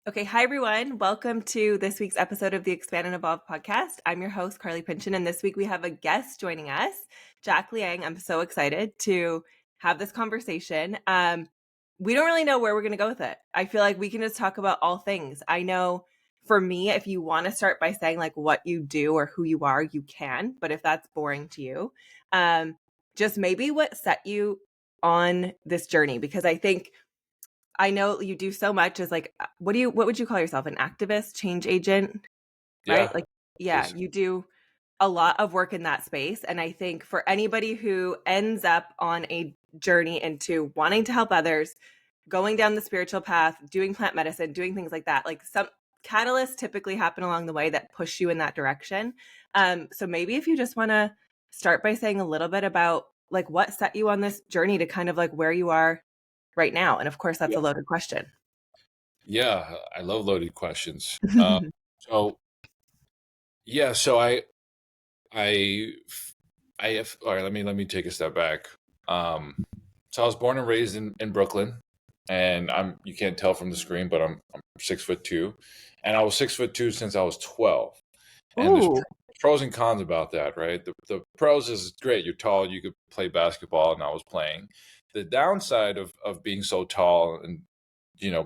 Okay, hi everyone. Welcome to this week's episode of the Expand and Evolve podcast. I'm your host, Carly Pynchon, and this week we have a guest joining us, Jack Liang. I'm so excited to have this conversation. We don't really know where we're going to go with it. I feel like we can just talk about all things. I know for me, if you want to start by saying like what you do or who you are, you can. But if that's boring to you, just maybe what set you on this journey, because I know you do so much as like, what would you call yourself? An activist, change agent, right? Yeah, Like, yeah, basically. you do a lot of work in that space. And I think for anybody who ends up on a journey into wanting to help others, going down the spiritual path, doing plant medicine, doing things like that, like some catalysts typically happen along the way that push you in that direction. So maybe if you just want to start by saying a little bit about like what set you on this journey to kind of like where you are right now. And of course, that's Yeah. a loaded question. Yeah, I love loaded questions. So yeah, so I, I have, all right. Let me take a step back. Um, so I was born and raised in Brooklyn, and you can't tell from the screen, but I'm 6'2", and I was 6'2" since I was 12. And there's Ooh. pros and cons about that, right? The pros is great. You're tall, you could play basketball, and I was playing. The downside of being so tall and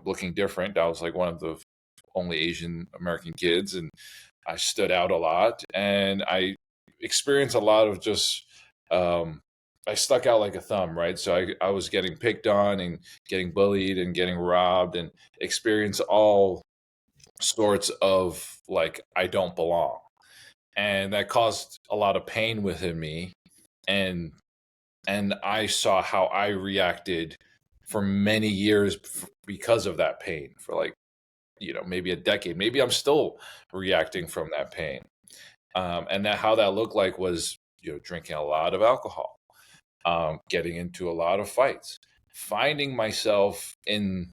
looking different, I was like one of the only Asian American kids, and I stood out a lot, and I experienced a lot of just I stuck out like a thumb, right? So I was getting picked on and getting bullied and getting robbed and experienced all sorts of like I don't belong. And that caused a lot of pain within me. And I saw how I reacted for many years because of that pain, for like maybe a decade. Maybe I'm still reacting from that pain. And that how that looked like was drinking a lot of alcohol, getting into a lot of fights, finding myself in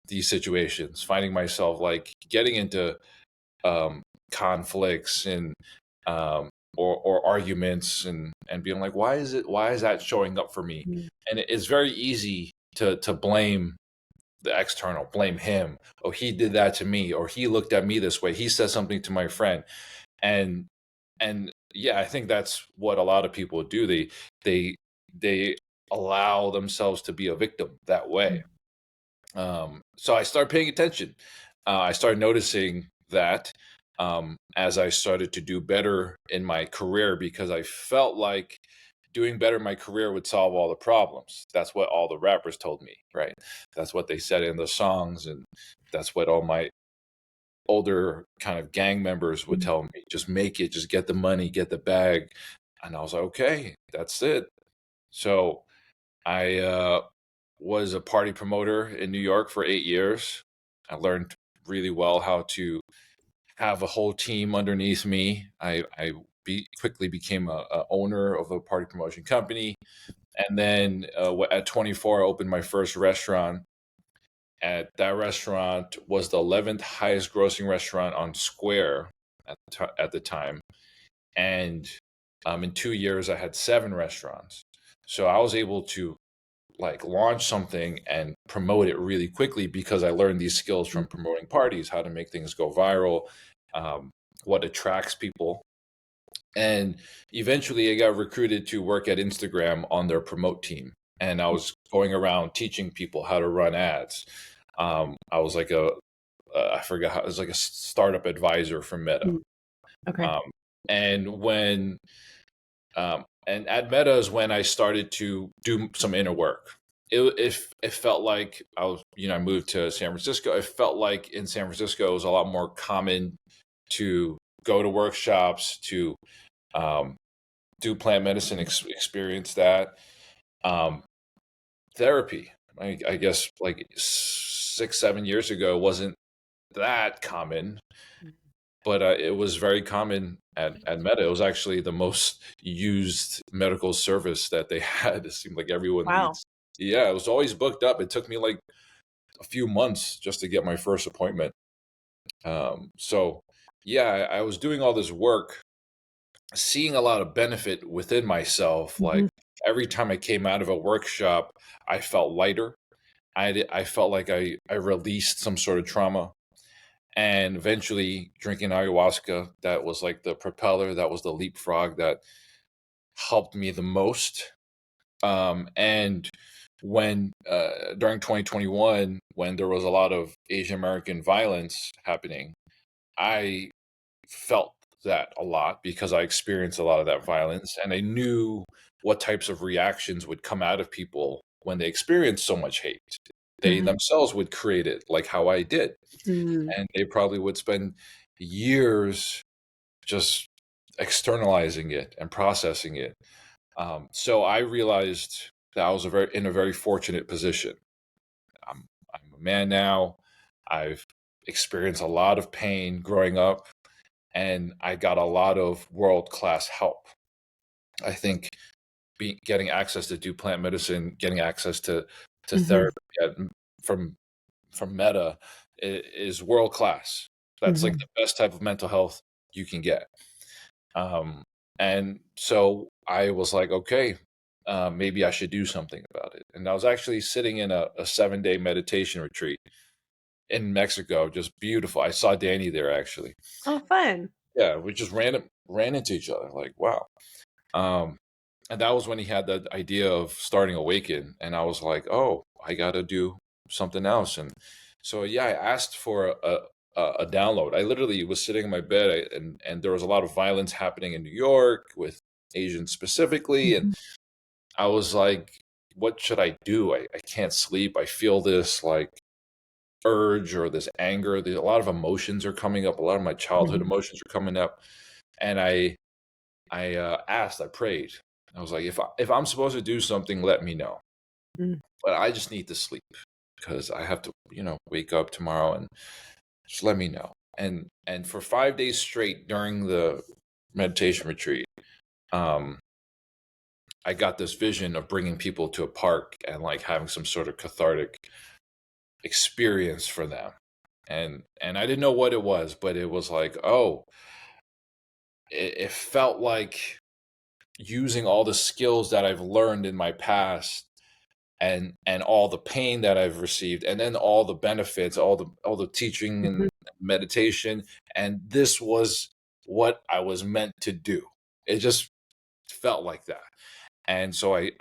these situations, finding myself like getting into conflicts and or arguments and being like, why is that showing up for me? Mm. And it's very easy to blame the external, blame him. Oh, he did that to me, or he looked at me this way. He said something to my friend, and yeah, I think that's what a lot of people do. They they allow themselves to be a victim that way. So I started paying attention. I started noticing that as I started to do better in my career, because I felt like doing better in my career would solve all the problems. That's what all the rappers told me, right? That's what they said in the songs, and that's what all my older kind of gang members would tell me. Just make it, just get the money, get the bag. And I was like, okay, that's it. So I was a party promoter in New York for 8 years. I learned really well how to have a whole team underneath me. I quickly became a owner of a party promotion company. And then at 24, I opened my first restaurant. At that restaurant was the 11th highest grossing restaurant on Square at the time. And in 2 years, I had 7 restaurants. So I was able to like launch something and promote it really quickly because I learned these skills from promoting parties, how to make things go viral, um, what attracts people. And eventually I got recruited to work at Instagram on their promote team. And I was going around teaching people how to run ads. I was like I forgot how, it was like a startup advisor for Meta. Okay. Um, and when and at Meta is when I started to do some inner work. It felt like I moved to San Francisco. It felt like in San Francisco it was a lot more common to go to workshops, to um, do plant medicine, experience that. Um, Therapy, I guess like 6, 7 years ago wasn't that common, but it was very common at Meta. It was actually the most used medical service that they had. It seemed like everyone Wow. needs. Yeah, it was always booked up. It took me like a few months just to get my first appointment. So yeah, I was doing all this work, seeing a lot of benefit within myself. Like every time I came out of a workshop, I felt lighter. I felt like I released some sort of trauma. and eventually drinking ayahuasca. That was like the propeller, that was the leapfrog that helped me the most. And when during 2021, when there was a lot of Asian American violence happening, I felt that a lot because I experienced a lot of that violence, and I knew what types of reactions would come out of people when they experienced so much hate. They Mhm. themselves would create it, like how I did, Mm. and they probably would spend years just externalizing it and processing it. So I realized that I was in a very fortunate position. I'm a man now. I've experienced a lot of pain growing up, and I got a lot of world class help. I think getting access to do plant medicine, getting access to Mhm. therapy from Meta is world class. That's like Mhm. the best type of mental health you can get. Um, and so I was like, okay, maybe I should do something about it. And I was actually sitting in a 7-day meditation retreat in Mexico, just beautiful. I saw Danny there actually. Oh, fun. Yeah, we just ran into each other. Like, wow. Um, and that was when he had the idea of starting Awaken, and I was like, oh, I got to do something else. And so yeah, I asked for a download. I literally was sitting in my bed, and there was a lot of violence happening in New York with Asians specifically, and Mhm. I was like, what should I do? I can't sleep. I feel this like urge or this anger. A lot of emotions are coming up. A lot of my childhood Mhm. emotions are coming up, and I asked, I prayed. I was like, if I'm supposed to do something, let me know. Mm. But I just need to sleep because I have to, wake up tomorrow, and just let me know. And for 5 days straight during the meditation retreat, um, I got this vision of bringing people to a park and like having some sort of cathartic experience for them. And I didn't know what it was, but it was like, oh, it felt like using all the skills that I've learned in my past, and all the pain that I've received, and then all the benefits, all the teaching Mhm. and meditation, and this was what I was meant to do. It just felt like that. And so I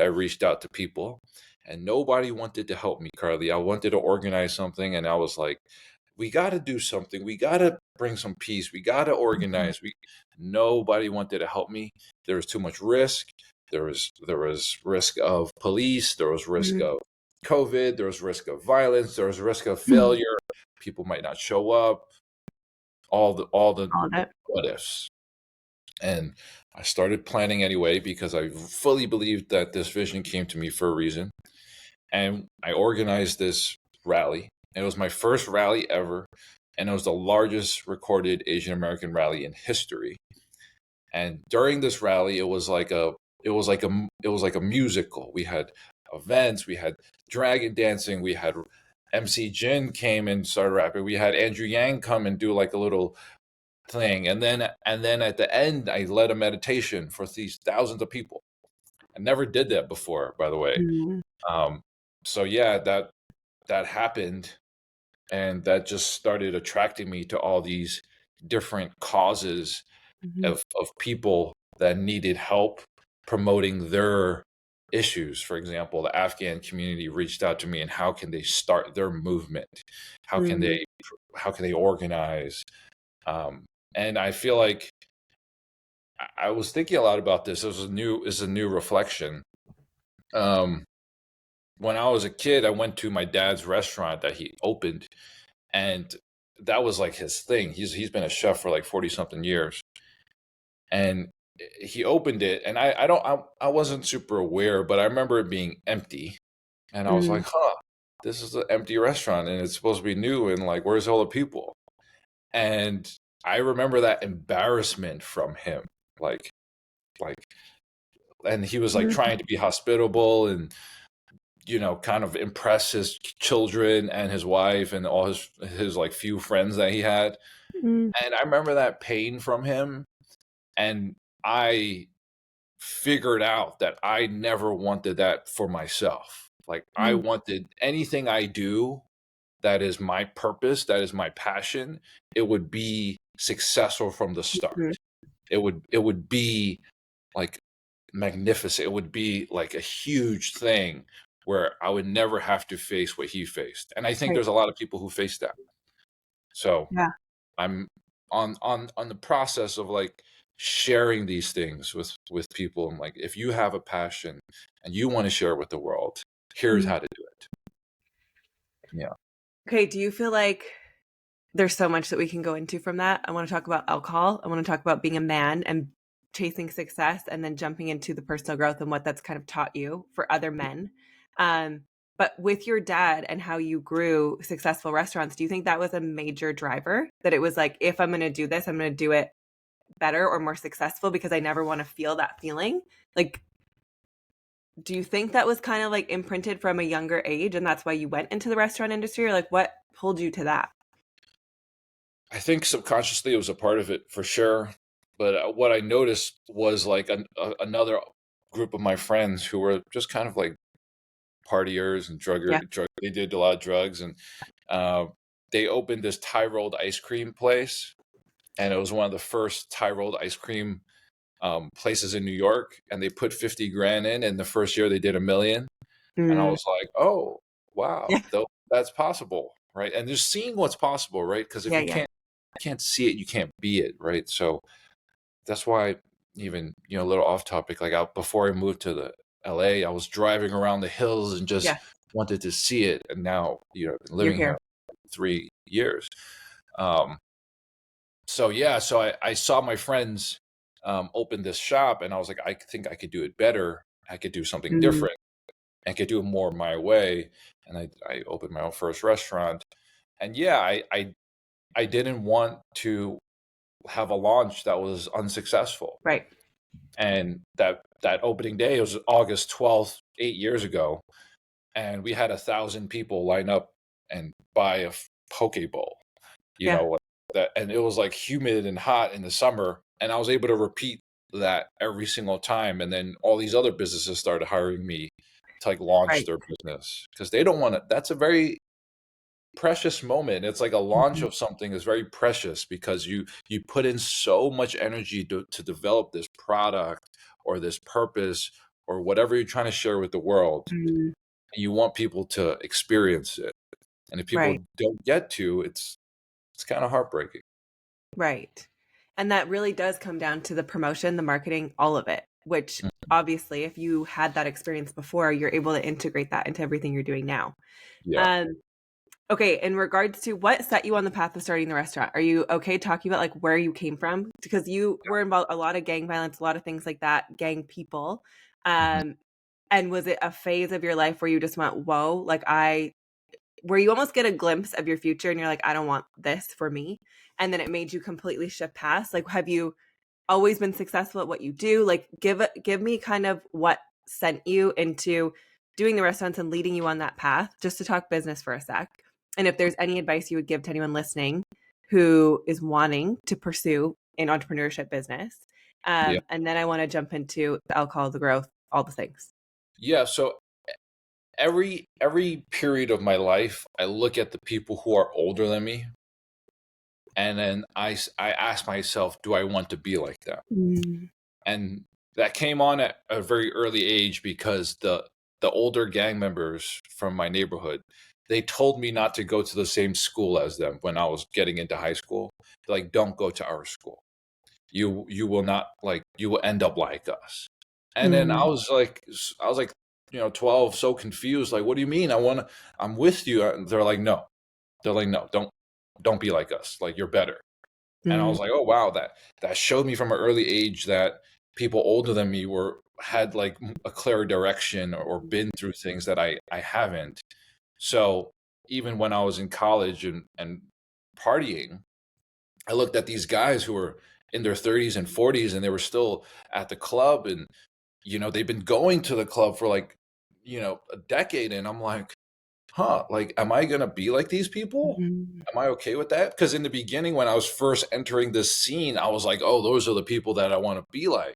reached out to people, and nobody wanted to help me, Carly. I wanted to organize something, and I was like, we got to do something. We got to bring some peace. We got to Mhm. organize. Nobody wanted to help me. There was too much risk. There was risk of police. There was risk Mhm. of COVID. There was risk of violence. There was risk of Mhm. failure. People might not show up. All the All that. what ifs. And I started planning anyway because I fully believed that this vision came to me for a reason. And I organized this rally. It was my first rally ever, and it was the largest recorded Asian American rally in history. And during this rally, it was like a musical. We had events, we had dragon dancing, we had MC Jin came and started rapping. We had Andrew Yang come and do like a little thing, and then at the end I led a meditation for these thousands of people. I never did that before, by the way. Mhm. um so yeah, that happened, and that just started attracting me to all these different causes Mhm. of people that needed help promoting their issues. For example, the Afghan community reached out to me, and how can they start their movement, how can Mhm. they organize. um and I feel like I was thinking a lot about this. It was a new reflection. Um, when I was a kid, I went to my dad's restaurant that he opened, and that was like his thing. He's been a chef for like 40 something years, and he opened it, and I wasn't super aware, but I remember it being empty, and I was Mhm. like, huh, this is an empty restaurant, and it's supposed to be new, and like, where's all the people? And I remember that embarrassment from him, like like and he was like Mhm. trying to be hospitable and kind of impress his children and his wife and all his like few friends that he had. Mhm. And I remember that pain from him, and I figured out that I never wanted that for myself. Like, I Mhm. wanted anything I do that is my purpose, that is my passion, it would be successful from the start. Mhm. It would be like magnificent. It would be like a huge thing where I would never have to face what he faced. And I think Right. there's a lot of people who face that. So Yeah. I'm on the process of like sharing these things with people. And like, if you have a passion and you want to share it with the world, here's Mhm. how to do it. Yeah. Okay, do you feel like there's so much that we can go into from that? I want to talk about alcohol. I want to talk about being a man and chasing success and then jumping into the personal growth and what that's kind of taught you for other men. Um, but with your dad and how you grew successful restaurants, do you think that was a major driver? That it was like, if I'm going to do this, I'm going to do it better or more successful because I never want to feel that feeling? Like, do you think that was kind of like imprinted from a younger age and that's why you went into the restaurant industry, or like what pulled you to that? I think subconsciously it was a part of it for sure. But what I noticed was like another group of my friends who were just kind of like partiers and Yeah. they did a lot of drugs, and uh, they opened this Thai rolled ice cream place, and it was one of the first Thai rolled ice cream places in New York, and they put 50 grand in, and the first year they did 1 million. And I Mm, was like, oh, wow, yeah. that's possible, right? And just seeing what's possible, right? Because if Yeah. you Yeah. can't see it, you can't be it, right? So that's why, even, a little off topic, like out before I moved to the LA, I was driving around the hills and just Yeah. wanted to see it. And now, I've been You're living here. here 3 years. Um, so yeah, so I saw my friends open this shop, and I was like, I think I could do it better. I could do something Mm, different and could do it more my way. And I opened my own first restaurant. And yeah, I didn't want to have a launch that was unsuccessful. right. And that opening day, it was August 12th, 8 years ago, and we had 1,000 people line up and buy a poke bowl. You Yeah. know what that, and it was like humid and hot in the summer, and I was able to repeat that every single time. And then all these other businesses started hiring me to like launch Right. their business, because they don't want to. That's a very precious moment. It's like a launch Mhm. of something is very precious, because you put in so much energy to develop this product or this purpose or whatever you're trying to share with the world. Mm, And you want people to experience it. And if people right. don't get to, it's kind of heartbreaking. Right. And that really does come down to the promotion, the marketing, all of it, which Mm. obviously, if you had that experience before, you're able to integrate that into everything you're doing now. Yeah. Um, okay, in regards to what set you on the path of starting the restaurant, are you okay talking about like where you came from? Because you were involved a lot of gang violence, a lot of things like that, gang people. Mhm. Um, and was it a phase of your life where you just went, whoa, where you almost get a glimpse of your future and you're like, I don't want this for me. And then it made you completely shift past. Like, have you always been successful at what you do? Like, give me kind of what sent you into doing the restaurants and leading you on that path, just to talk business for a sec. And if there's any advice you would give to anyone listening who is wanting to pursue an entrepreneurship business. Yeah. And then I want to jump into the alcohol, the growth, all the things. Yeah. So every period of my life, I look at the people who are older than me, and then I ask myself, do I want to be like them? Mm, And that came on at a very early age, because the older gang members from my neighborhood, they told me not to go to the same school as them when I was getting into high school. They're like, don't go to our school. You will not, like, you will end up like us. And then mm, I was like 12, so confused, like, what do you mean? I'm with you. They're like, no. They're like, no, don't be like us. Like, you're better. And I mm, was like, oh wow, that showed me from an early age that people older than me had like a clear direction, or been through things that I haven't. So even when I was in college and partying, I looked at these guys who were in their 30s and 40s, and they were still at the club, and they've been going to the club for like a decade, and I'm like, huh, like, am I gonna be like these people? mhm. Am I okay with that? Because in the beginning, when I was first entering this scene, I was like, oh, those are the people that I want to be like.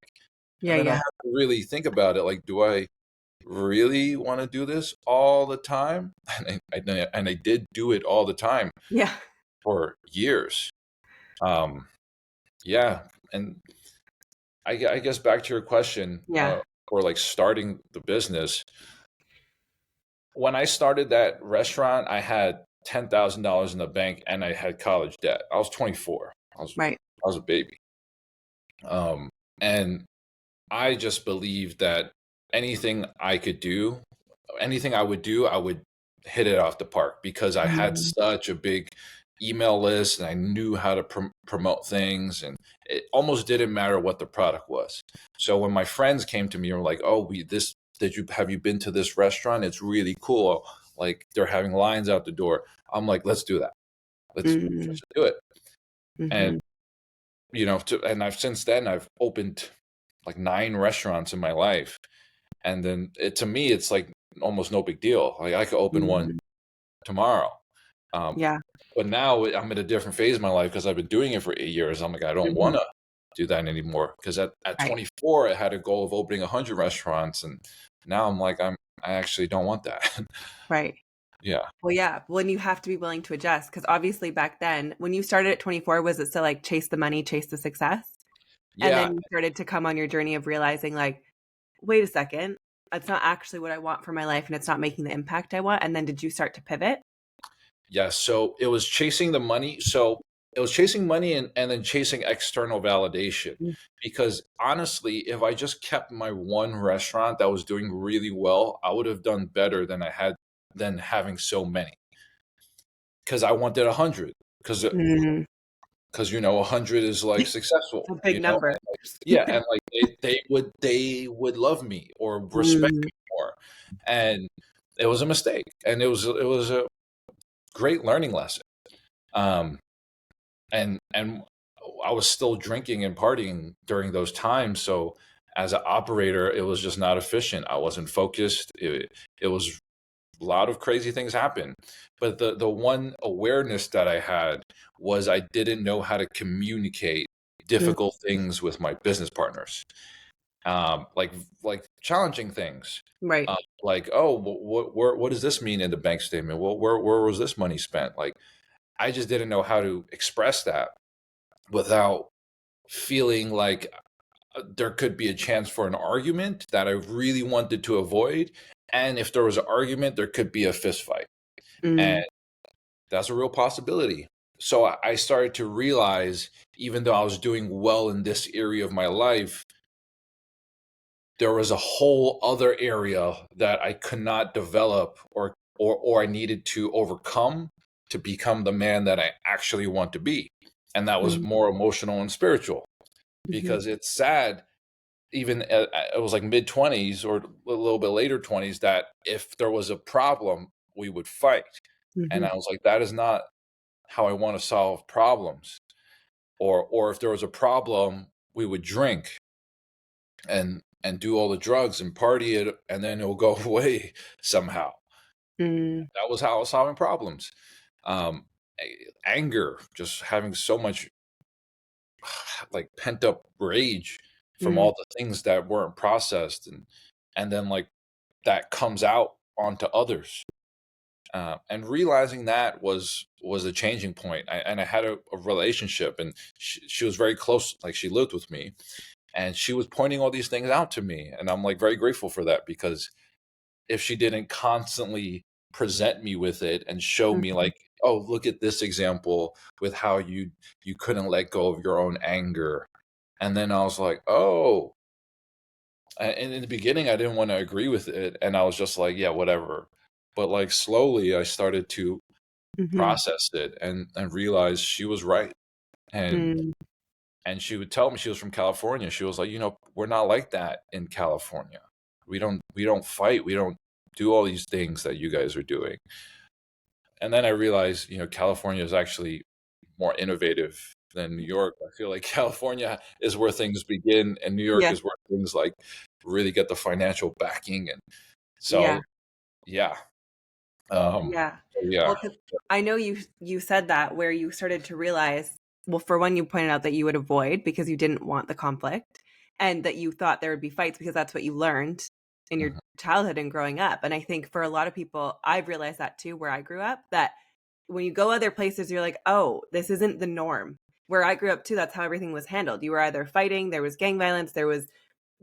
Yeah, And then I yeah. had to really think about it. Like, do I really want to do this all the time? And I did do it all the time Yeah. for years. Um, yeah, and I guess back to your question, Yeah. or like starting the business. When I started that restaurant, I had $10,000 in the bank and I had college debt. I was 24. Right. I was a baby. And I just believed that anything I could do, anything I would do, I would hit it off the park because I had Mm, such a big email list and I knew how to promote things, and it almost didn't matter what the product was. So when my friends came to me and were like, "Oh, have you been to this restaurant? It's really cool. Like they're having lines out the door." I'm like, "Let's do that. mm, Let's do it." And mhm. and since then I've opened like 9 restaurants in my life. And then to me, it's like almost no big deal. Like I could open one Mm, tomorrow. Um, yeah. but now I'm in a different phase of my life because I've been doing it for 8 years. I'm like, I don't want Mhm. to do that anymore. Because at Right. 24, I had a goal of opening 100 restaurants, and now I'm like, I actually don't want that. Right. Yeah, Well, yeah, when you have to be willing to adjust, because obviously back then, when you started at 24, was it still like chase the money, chase the success? And yeah, then you started to come on your journey of realizing, like, wait a second, it's not actually what I want for my life and it's not making the impact I want. And then did you start to pivot? yeah. So it was chasing the money. So it was chasing money and then chasing external validation. Mm, Because honestly, if I just kept my one restaurant that was doing really well, I would have done better than having so many. Because I wanted 100. Because mm, because 100 is like successful. a big number. Yeah, and like they would love me or respect Mm, me more, and it was a mistake, and it was a great learning lesson. Um, and I was still drinking and partying during those times. So as an operator, it was just not efficient. I wasn't focused. It was a lot of crazy things happen. But the one awareness that I had was I didn't know how to communicate mm, difficult things with my business partners. Like challenging things. right. Like, oh, what does this mean in the bank statement? Well, where was this money spent? Like, I just didn't know how to express that without feeling like there could be a chance for an argument that I really wanted to avoid. And if there was an argument, there could be a fist fight. And Mm, that's a real possibility. So I started to realize, even though I was doing well in this area of my life, there was a whole other area that I could not develop or I needed to overcome to become the man that I actually want to be. And that was mm, more emotional and spiritual, mhm, because it's sad, even it was like mid 20s or a little bit later 20s, that if there was a problem, we would fight. And mhm, I was like, that is not how I want to solve problems. Or if there was a problem, we would drink and do all the drugs and party it, and then it'll go away somehow. mm, That was how I was solving problems. Um, Anger, just having so much like pent up rage from mm, all the things that weren't processed, and then like that comes out onto others. And realizing that was a changing point. And I had a relationship, and she was very close. Like she lived with me, and she was pointing all these things out to me, and I'm like very grateful for that, because if she didn't constantly present me with it and show me mhm, like, oh, look at this example with how you couldn't let go of your own anger. And then I was like, oh. And in the beginning I didn't want to agree with it, and I was just like, yeah, whatever. But like slowly I started to mhm, process it and realize she was right. and mm, and she would tell me, she was from California. She was like, we're not like that in California. We don't fight. We don't do all these things that you guys are doing. And then I realized, California is actually more innovative than New York. I feel like California is where things begin, and New York yeah, is where things like really get the financial backing. And yeah. so, yeah, um, Yeah. yeah, Well, 'cause I know you said that where you started to realize, well, for one, you pointed out that you would avoid because you didn't want the conflict and that you thought there would be fights because that's what you learned in your mhm, childhood and growing up. And I think for a lot of people, I've realized that too, where I grew up, that when you go other places, you're like, oh, this isn't the norm. Where I grew up too, that's how everything was handled. You were either fighting, there was gang violence, there was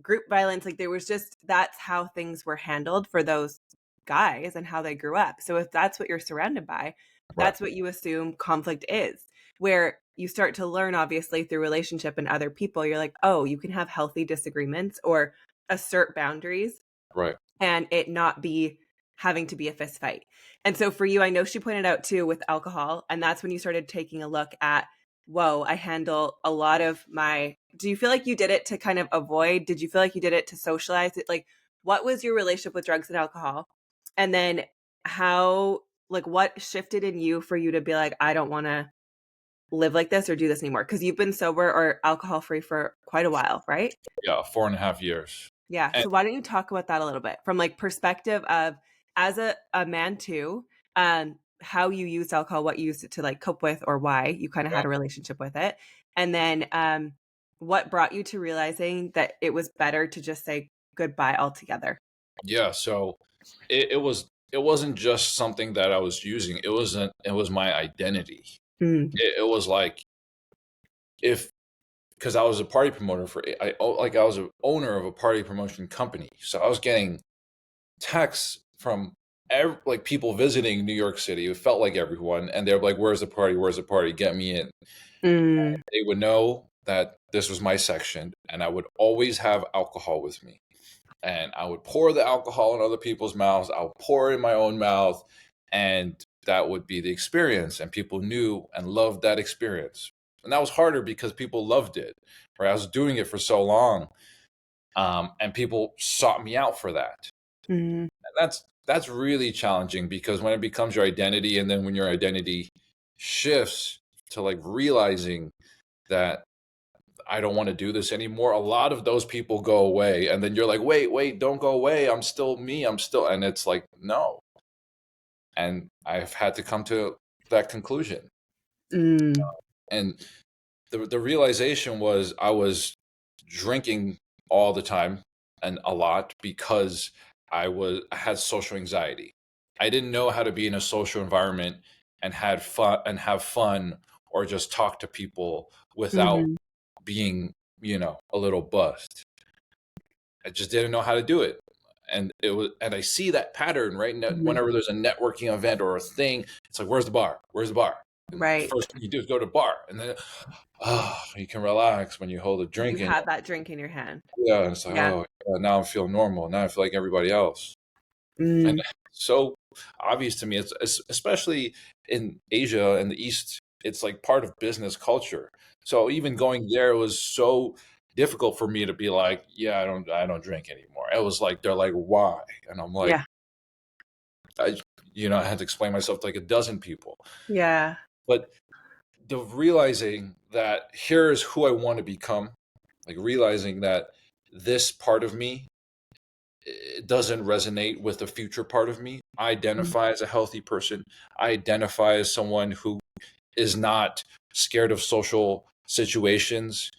group violence. Like there was just, that's how things were handled for those guys and how they grew up. So if that's what you're surrounded by, Right. that's what you assume conflict is. Where you start to learn, obviously, through relationship and other people, you're like, oh, you can have healthy disagreements or assert boundaries Right. and it not be having to be a fist fight. And so for you, I know she pointed out too with alcohol, and that's when you started taking a look at, whoa, I handle a lot of my, do you feel like you did it to kind of avoid, did you feel like you did it to socialize it? Like, what was your relationship with drugs and alcohol? And then how, like, what shifted in you for you to be like, I don't want to live like this or do this anymore? Because you've been sober or alcohol free for quite a while, right? Yeah, 4.5 years. Yeah. And So why don't you talk about that a little bit from like perspective of as a man too, how you use alcohol, what you used it to like cope with or why you kind of yeah, had a relationship with it. And then what brought you to realizing that it was better to just say goodbye altogether? yeah. So it wasn't just something that I was using. It was my identity. Mm, It was like, if because I was a party promoter for I was an owner of a party promotion company, so I was getting texts from like people visiting New York City. It felt like everyone, and they're like, "Where's the party? Where's the party? Get me in." mm, They would know that this was my section, and I would always have alcohol with me, and I would pour the alcohol in other people's mouths. I would pour it in my own mouth, and that would be the experience. And people knew and loved that experience. And that was harder because people loved it. Right? I was doing it for so long, and people sought me out for that. mm, And that's really challenging, because when it becomes your identity, and then when your identity shifts to like realizing that I don't want to do this anymore, a lot of those people go away. And then you're like, wait, don't go away. I'm still me. And it's like, no. And I've had to come to that conclusion. mm, And the realization was, I was drinking all the time and a lot because I had social anxiety. I didn't know how to be in a social environment and have fun, or just talk to people without mhm, being, a little buzzed. I just didn't know how to do it. And I see that pattern, right? mhm. Whenever there's a networking event or a thing, it's like, where's the bar? Where's the bar? And the Right. first thing you do is go to the bar, and then you can relax when you hold a You drink in. have that drink in your hand. Yeah, and it's like, Yeah. oh, yeah, now I feel normal. Now I feel like everybody else. And Mm, so obvious to me. It's especially in Asia and the East. It's like part of business culture. So even going there was so difficult for me to be like, yeah, I don't drink anymore. It was like, they're like, why? And I'm like, yeah. I I had to explain myself to like a dozen people. Yeah. But the realizing that here's who I want to become, like realizing that this part of me, it doesn't resonate with the future part of me. I Mm, identify as a healthy person. I identify as someone who is not scared of social situations.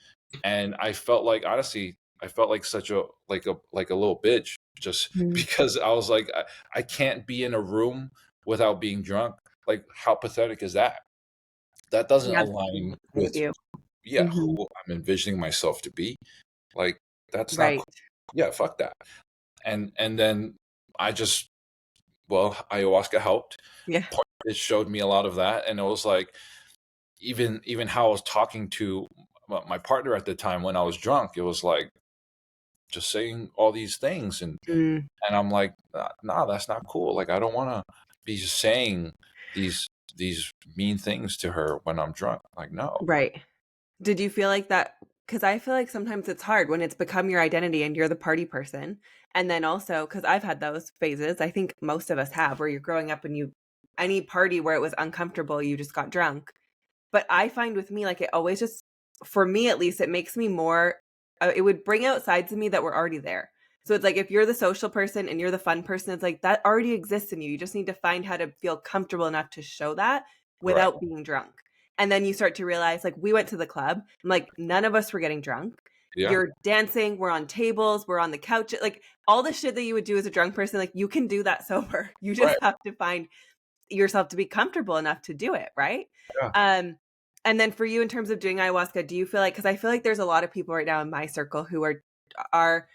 And I felt like, honestly, I felt like such a like a little bitch, just mm. because I was like, I can't be in a room without being drunk. Like, how pathetic is that? That doesn't Yeah. align With with, you. yeah, Mhm. who I'm envisioning myself to be. Like, that's not Right. cool. Yeah, fuck that. And then I just, well, ayahuasca helped. Yeah. It showed me a lot of that, and it was like, even how I was talking to my partner at the time when I was drunk, it was like just saying all these things, Mm, and I'm like, nah, that's not cool. Like, I don't want to be saying these these mean things to her when I'm drunk. Like, no. right. Did you feel like that? Because I feel like sometimes it's hard when it's become your identity and you're the party person. And then also, because I've had those phases, I think most of us have, where you're growing up and you, any party where it was uncomfortable, you just got drunk. But I find with me, like it always just, for me at least, it makes me more, it would bring out sides of me that were already there. So it's like if you're the social person and you're the fun person, it's like that already exists in you. You just need to find how to feel comfortable enough to show that Right. without being drunk. And then you start to realize, like, we went to the club, I'm like, none of us were getting drunk. Yeah. You're dancing, we're on tables, we're on the couch, like all the shit that you would do as a drunk person, like you can do that sober. You just Right. have to find yourself to be comfortable enough to do it, right? Yeah. Um, and then for you in terms of doing ayahuasca, do you feel like, because I feel like there's a lot of people right now in my circle who are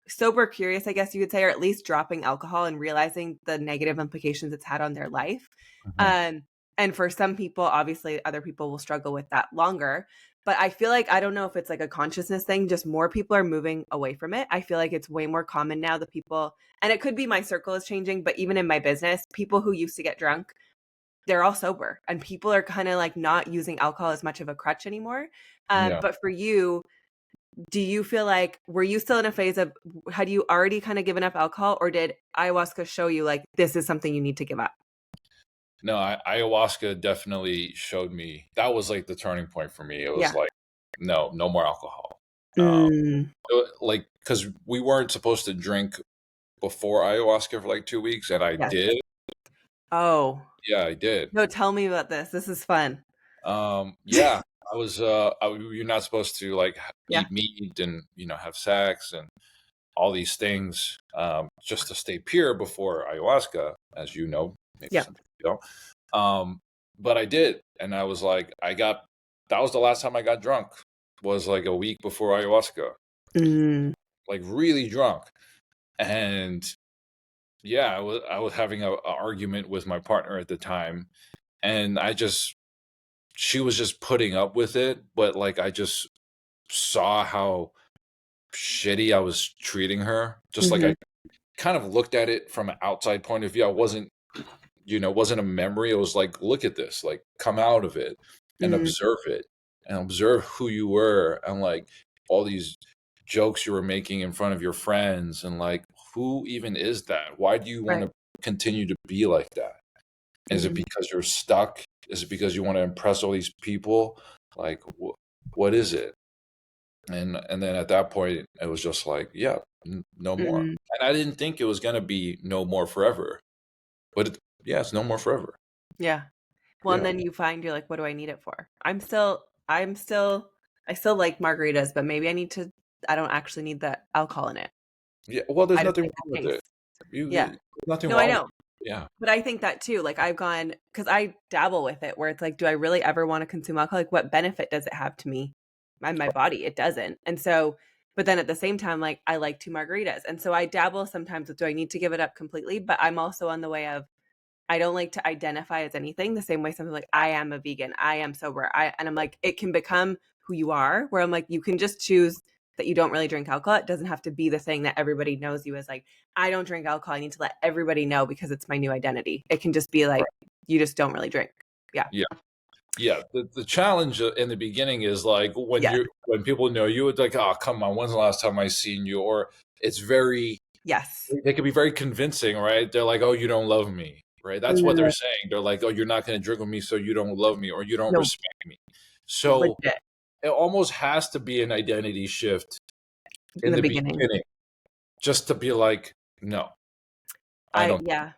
sober curious, I guess you could say, or at least dropping alcohol and realizing the negative implications it's had on their life. Mhm. Um, and for some people, obviously, other people will struggle with that longer. But I feel like, I don't know if it's like a consciousness thing, just more people are moving away from it. I feel like it's way more common now. The people, and it could be my circle is changing, but even in my business, people who used to get drunk, they're all sober and people are kind of like not using alcohol as much of a crutch anymore. Yeah. But for you, do you feel like, were you still in a phase of, had you already kind of given up alcohol, or did ayahuasca show you like this is something you need to give up? No, ayahuasca definitely showed me that was like the turning point for me. It was Yeah. like, no, no more alcohol. Mm, Like, because we weren't supposed to drink before ayahuasca for like 2 weeks, and I yes. did. Oh, Yeah, I did. no, tell me about this. This is fun. Yeah, I was. You're not supposed to like Yeah. eat meat and have sex and all these things just to stay pure before ayahuasca, as you know, maybe Yeah. some people don't. But I did, and I was like, that was the last time I got drunk. Was like a week before ayahuasca, Mm, like really drunk, and yeah, I was having a argument with my partner at the time, and she was just putting up with it, but like I just saw how shitty I was treating her. Just like mhm, I kind of looked at it from an outside point of view. I wasn't a memory. It was like, look at this, like come out of it and mm, observe it and observe who you were and like all these jokes you were making in front of your friends and like who even is that? Why do you want right. to continue to be like that? Is it Mm, because you're stuck? Is it because you want to impress all these people? Like what is it? And then at that point it was just like, yeah, no more. mm, And I didn't think it was going to be no more forever. But yeah, it's no more forever. yeah. Well, and Yeah. then you find you're like, what do I need it for? I still like margaritas, but maybe I don't actually need the alcohol in it. Yeah. Well, there's I just nothing like wrong the with taste. it. Yeah. There's nothing No, I wrong with know. it. Yeah. But I think that too. Like I've gone, because I dabble with it where it's like, do I really ever want to consume alcohol? Like what benefit does it have to me and my body? It doesn't. And so, but then at the same time, like I like 2 margaritas. And so I dabble sometimes with, do I need to give it up completely? But I'm also on the way of, I don't like to identify as anything the same way something like I am a vegan, I am sober. And I'm like, it can become who you are, where I'm like, you can just choose that you don't really drink alcohol. It doesn't have to be the thing that everybody knows you as like, I don't drink alcohol. I need to let everybody know because it's my new identity. It can just be like, Right. you just don't really drink. Yeah. Yeah. Yeah. The challenge in the beginning is like Yeah. when people know you, it's like, oh, come on, when's the last time I seen you? Or it's very Yes. they can be very convincing, right? They're like, oh, you don't love me. Right. That's what they're Mm, saying. They're like, oh, you're not gonna drink with me, so you don't love me or you don't no, respect me. So legit it almost has to be an identity shift in in the the beginning. beginning, just to be like, no, I don't. Yeah,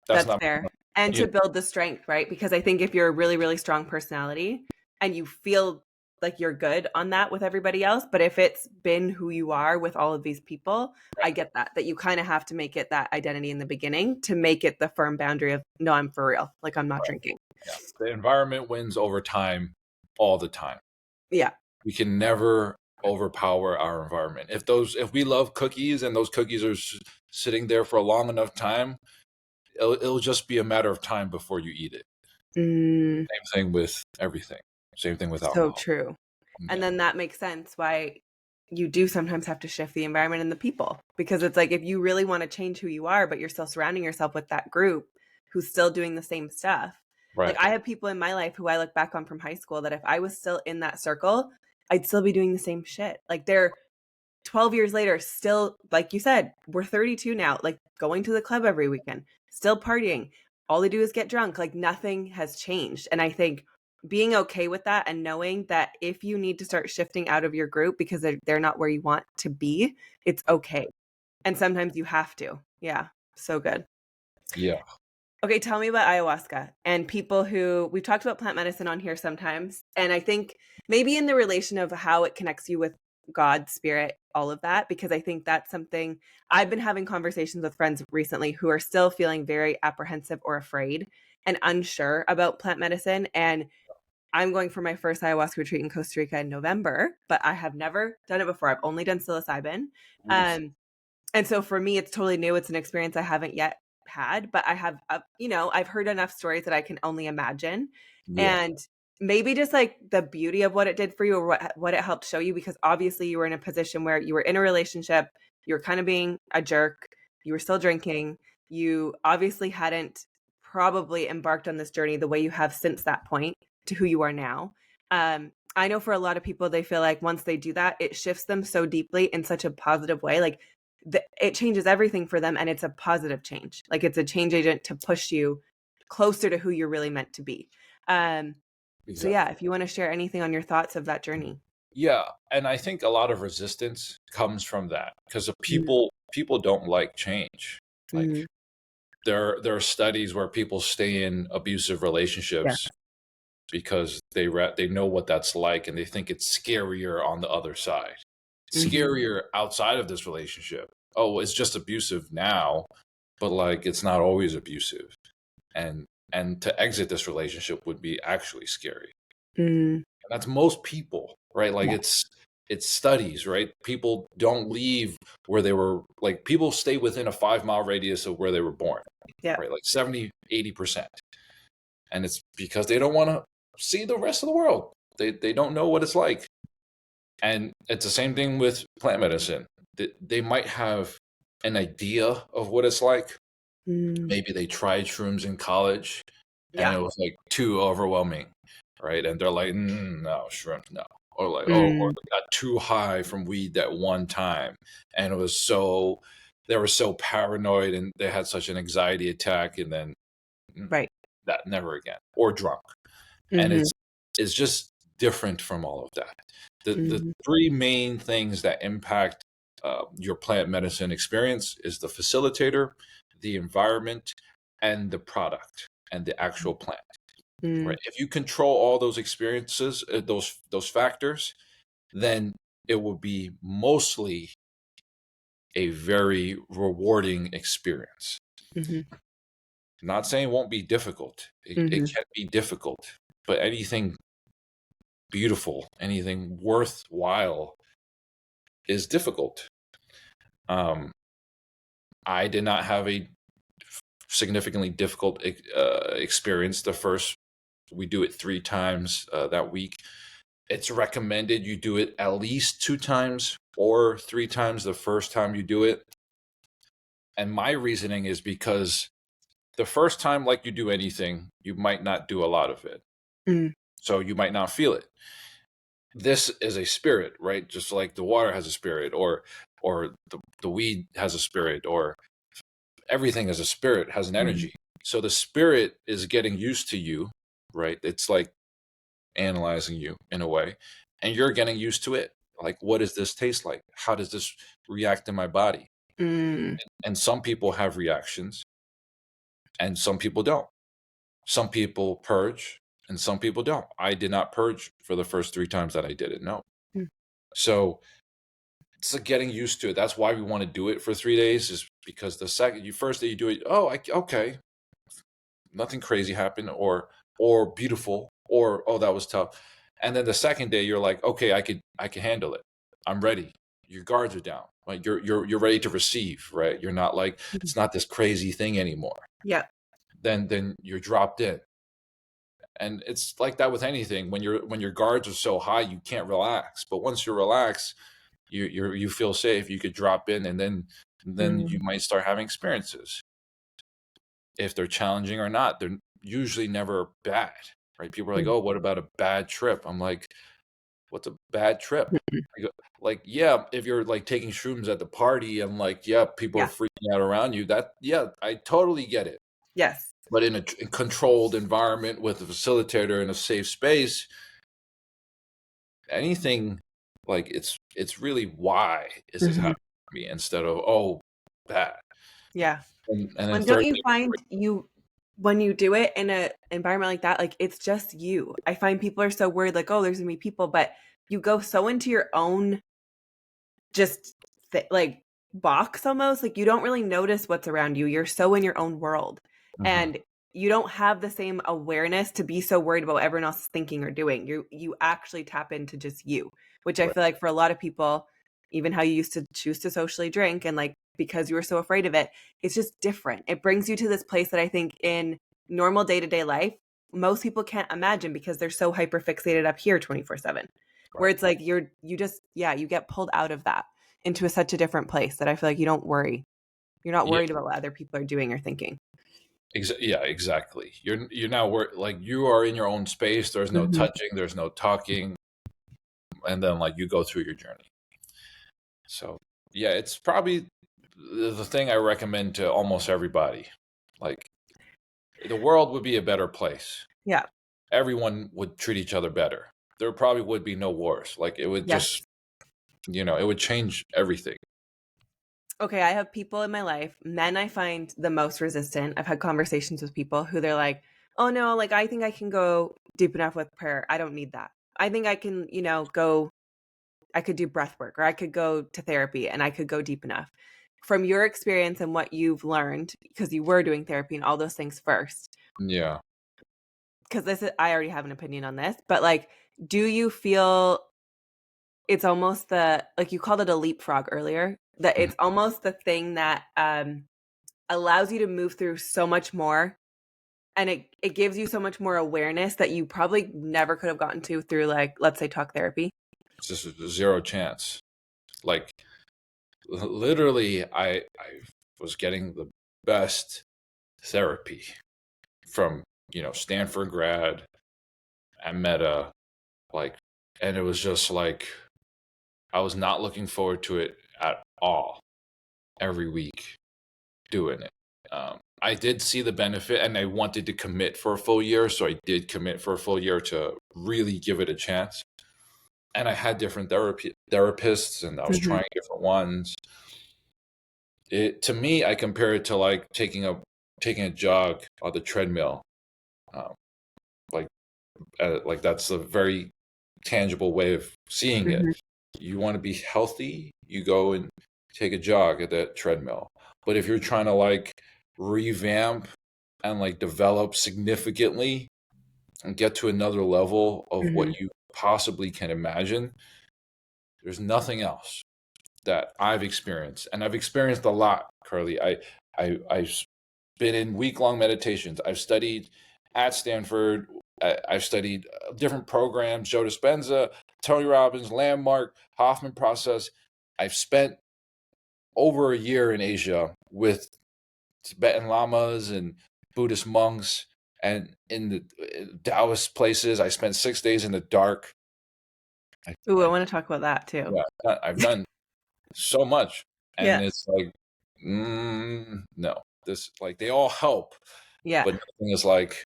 That's that's not. fair. And You to build the strength, right? Because I think if you're a really, really strong personality and you feel like you're good on that with everybody else, but if it's been who you are with all of these people, I get that you kind of have to make it that identity in the beginning to make it the firm boundary of, no, I'm for real. Like I'm not drinking. yeah, the environment wins over time, all the time. Yeah. We can never overpower our environment. If we love cookies and those cookies are sitting there for a long enough time, it'll just be a matter of time before you eat it. Mm, Same thing with everything. Same thing with so alcohol. true. And Yeah. then that makes sense why you do sometimes have to shift the environment and the people, because it's like if you really want to change who you are but you're still surrounding yourself with that group who's still doing the same stuff. Like Right. I have people in my life who I look back on from high school that if I was still in that circle, I'd still be doing the same shit. Like they're 12 years later still, like you said, we're 32 now, like going to the club every weekend, still partying. All they do is get drunk. Like nothing has changed. And I think being okay with that and knowing that if you need to start shifting out of your group because they're not where you want to be, it's okay. And sometimes you have to. Yeah. So good. Yeah. Okay, tell me about ayahuasca and people who we've talked about plant medicine on here sometimes. And I think maybe in the relation of how it connects you with God, spirit, all of that, because I think that's something I've been having conversations with friends recently who are still feeling very apprehensive or afraid and unsure about plant medicine. And I'm going for my first ayahuasca retreat in Costa Rica in November, but I have never done it before. I've only done psilocybin. Oof. And so for me, it's totally new. It's an experience I haven't yet had, but I have, I've heard enough stories that I can only imagine. Yeah. And maybe just like the beauty of what it did for you or what it helped show you, because obviously you were in a position where you were in a relationship, you were kind of being a jerk, you were still drinking, you obviously hadn't probably embarked on this journey the way you have since that point to who you are now. I know for a lot of people, they feel like once they do that, it shifts them so deeply in such a positive way. Like it changes everything for them, and it's a positive change. Like it's a change agent to push you closer to who you're really meant to be. Um, so yeah, Exactly. if you want to share anything on your thoughts of that journey. Yeah, and I think a lot of resistance comes from that because Mm, people don't like change. Like mm, there are studies where people stay in abusive yeah. relationships because they know what that's like and they think it's scarier on the other side. Hmm. Scarier outside of this relationship. Oh, it's just abusive now, but like it's not always abusive. And and to exit this relationship would be actually scary. Mm, And that's most people, right? Like yeah. it's studies, right? People don't leave where they were like people stay within a 5 mile radius of where they were born, Yeah. right? Like 70, 80%. And it's because they don't want to see the rest of the world. They don't know what it's like. And it's the same thing with plant medicine. They might have an idea of what it's like. Mm, Maybe they tried shrooms in college and yeah. it was like too overwhelming, right? And they're like, no, shrimp, no. Or like, oh, or Mm, they got too high from weed that one time. And it was so, they were so paranoid and they had such an anxiety attack and then mm, right. that never again. Or drunk. And Hmm. it's just different from all of that. The Hmm. three main things that impact your plant medicine experience is the facilitator, the environment, and the product and the actual plant. Mm, Right? If you control all those experiences, those factors, then it will be mostly a very rewarding experience. hmm. Not saying it won't be difficult. It Hmm. can be difficult, but anything beautiful, anything worthwhile is difficult. Um, I did not have a significantly difficult experience. The first, we do it 3 times that week. It's recommended you do it at least 2 times or 3 times the first time you do it. And my reasoning is because the first time, like you do anything, you might not do a lot of it. Mm, So you might not feel it. This is a spirit, right? Just like the water has a spirit, or the weed has a spirit, or everything has a spirit, has an mm, energy. So the spirit is getting used to you, right? It's like analyzing you in a way, and you're getting used to it. Like, what does this taste like? How does this react in my body? mm, And some people have reactions, and some people don't. Some people purge, and some people don't. I did not purge for the first 3 times that I did it. No. mm, So it's like getting used to it. That's why we want to do it for 3 days, is because the second you first day you do it, oh, okay, nothing crazy happened, or beautiful, or oh, that was tough. And then the second day you're like, okay, I can handle it. I'm ready. Your guards are down. Like you're ready to receive, right? You're not like mm. it's not this crazy thing anymore. Yeah. Then you're dropped in. And it's like that with anything. When your guards are so high, you can't relax. But once you relax, you feel safe. You could drop in, and then Mm, you might start having experiences. If they're challenging or not, they're usually never bad, right? People are like, mm, "Oh, what about a bad trip?" I'm like, "What's a bad trip?" mm. I go, like, yeah, if you're like taking shrooms at the party and like, yeah, people are Yeah. freaking out around you. That yeah, I totally get it. Yes. But in a controlled environment with a facilitator in a safe space, anything like it's really why is this Hmm. happening to me instead of oh bad. Yeah. And then When don't third you day, find you when you do it in a environment like that, like it's just you. I find people are so worried, like, oh, there's gonna be people, but you go so into your own just like box almost. Like you don't really notice what's around you. You're so in your own world. Mhm. And you don't have the same awareness to be so worried about what everyone else is thinking or doing. You actually tap into just you, which I Right. feel like for a lot of people, even how you used to choose to socially drink and like because you were so afraid of it, it's just different. It brings you to this place that I think in normal day-to-day life, most people can't imagine because they're so hyper fixated up here 24/7. Where Right. it's like you just you get pulled out of that into such a different place that I feel like you don't worry. You're not Yeah. worried about what other people are doing or thinking. Yeah, exactly. You're now like you are in your own space. There's no Mhm. touching, there's no talking, and then like you go through your journey. So, yeah, it's probably the thing I recommend to almost everybody. Like the world would be a better place. Yeah. Everyone would treat each other better. There probably would be no wars. Like it would Yes. just, it would change everything. Okay, I have people in my life, men I find the most resistant. I've had conversations with people who they're like, "Oh no, like I think I can go deep enough with prayer. I don't need that. I think I can, go I could do breath work or I could go to therapy and I could go deep enough." From your experience and what you've learned because you were doing therapy and all those things first. Yeah. Because I already have an opinion on this, but like do you feel it's almost the like you called it a leapfrog earlier, that Mhm. it's almost the thing that allows you to move through so much more and it gives you so much more awareness that you probably never could have gotten to through like let's say talk therapy. It's just a zero chance. Like literally, I was getting the best therapy from Stanford grad and Meta, like, and it was just like I was not looking forward to it at all. Every week doing it, I did see the benefit, and I wanted to commit for a full year, so I did commit for a full year to really give it a chance. And I had different therapists, and I was Mhm. trying different ones. It to me, I compare it to like taking a jog on the treadmill. Um, like like that's a very tangible way of seeing it. Mhm. You want to be healthy, you go and take a jog at that treadmill. But if you're trying to like revamp and like develop significantly and get to another level of what Mhm. you possibly can imagine, there's nothing else that I've experienced. And I've experienced a lot, Carly. I've been in week-long meditations. I've studied at Stanford. I've studied different programs, Joe Dispenza, Tony Robbins, Landmark, Hoffman Process. I've spent over a year in Asia with Tibetan lamas and Buddhist monks and in the Taoist places. I spent 6 days in the dark. I, Ooh, I I want to talk about that too. yeah, I've done so much, and Yeah. it's like, no, this like they all help, Yeah. but nothing is like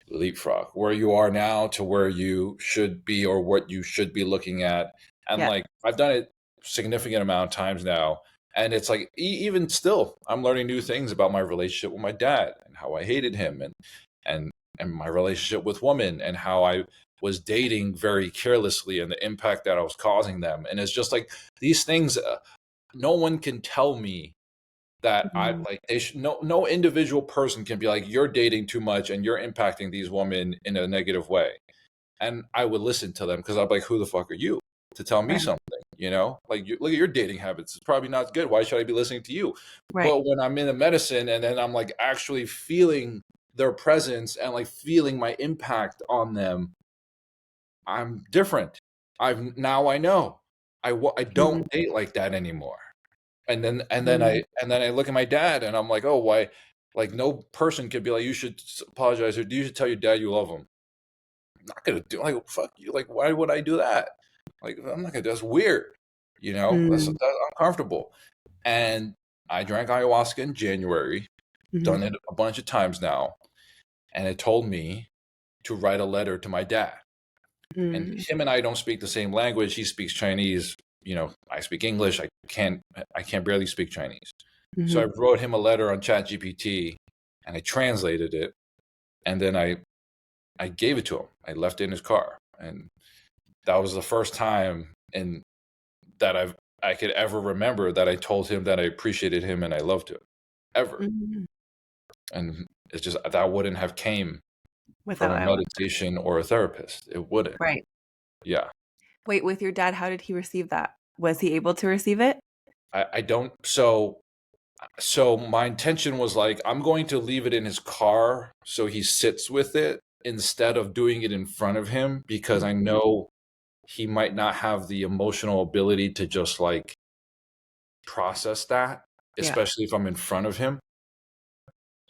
leapfrog where you are now to where you should be or what you should be looking at. And Yeah. like I've done it significant amount of times now, and it's like even still I'm learning new things about my relationship with my dad and how I hated him, and and my relationship with women and how I was dating very carelessly and the impact that I was causing them. And it's just like these things, no one can tell me that I Mhm. like they should, no individual person can be like you're dating too much and you're impacting these women in a negative way. And I would listen to them because I'm like, who the fuck are you to tell me Right. something? Like look at your dating habits. It's probably not good. Why should I be listening to you? Right. But when I'm in the medicine and then I'm like actually feeling their presence and like feeling my impact on them, I'm different. I know I Mhm. don't date like that anymore. And then Mhm. I look at my dad and I'm like, "Oh, why like no person could be like you should apologize or you should tell your dad you love him." I'm not going to do like fuck you. Like why would I do that? Like I'm not going to that's weird. That's Mhm. uncomfortable. And I drank ayahuasca in January, Mhm. done it a bunch of times now, and it told me to write a letter to my dad. And Mhm. him and I don't speak the same language. He speaks Chinese. I speak English. I can't barely speak Chinese. So I Mhm. wrote him a letter on ChatGPT and I translated it. And then I gave it to him. I left it in his car. And that was the first time in that I've I could ever remember that I told him that I appreciated him and I loved him, ever. Mhm. And it's just that wouldn't have came from Without a ayahuasca. meditation or a therapist. It wouldn't. Right. Yeah. Wait, with your dad, how did he receive that? Was he able to receive it? I don't so my intention was like, I'm going to leave it in his car so he sits with it instead of doing it in front of him, because I Mhm. know he might not have the emotional ability to just like process that, Yeah. especially if I'm in front of him.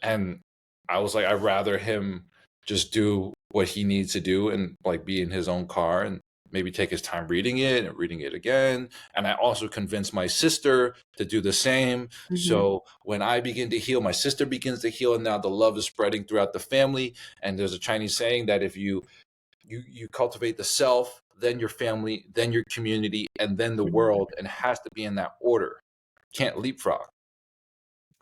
And I was like, I'd rather him just do what he needs to do and like be in his own car and maybe take his time reading it and reading it again. And I also convinced my sister to do the same. Mhm. So when I begin to heal, my sister begins to heal, and now the love is spreading throughout the family. And there's a Chinese saying that if you cultivate the self, then your family, then your community, and then the Mhm. world, and it has to be in that order. Can't leapfrog.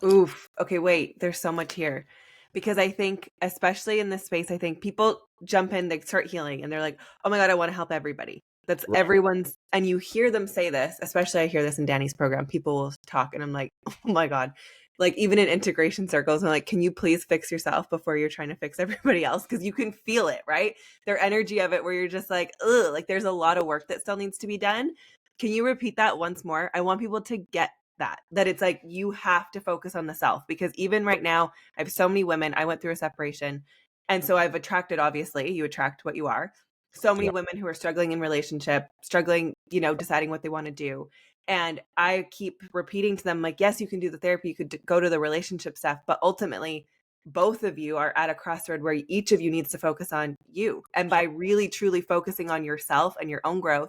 Oof. Okay, wait. There's so much here. Because I think, especially in this space, I think people jump in, they start healing, and they're like, oh my God, I want to help everybody. That's Right. everyone's. And you hear them say this, especially I hear this in Danny's program. People will talk, and I'm like, oh my God. Like, even in integration circles, I'm like, can you please fix yourself before you're trying to fix everybody else? Because you can feel it, right? Their energy of it, where you're just like, ugh, like there's a lot of work that still needs to be done. Can you repeat that once more? I want people to get that it's like you have to focus on the self, because even right now I have so many women. I went through a separation, and so I've attracted, obviously you attract what you are, so many Yeah. women who are struggling in relationship, struggling, deciding what they want to do. And I keep repeating to them, like, yes, you can do the therapy, you could go to the relationship stuff, but ultimately both of you are at a crossroad where each of you needs to focus on you. And by really truly focusing on yourself and your own growth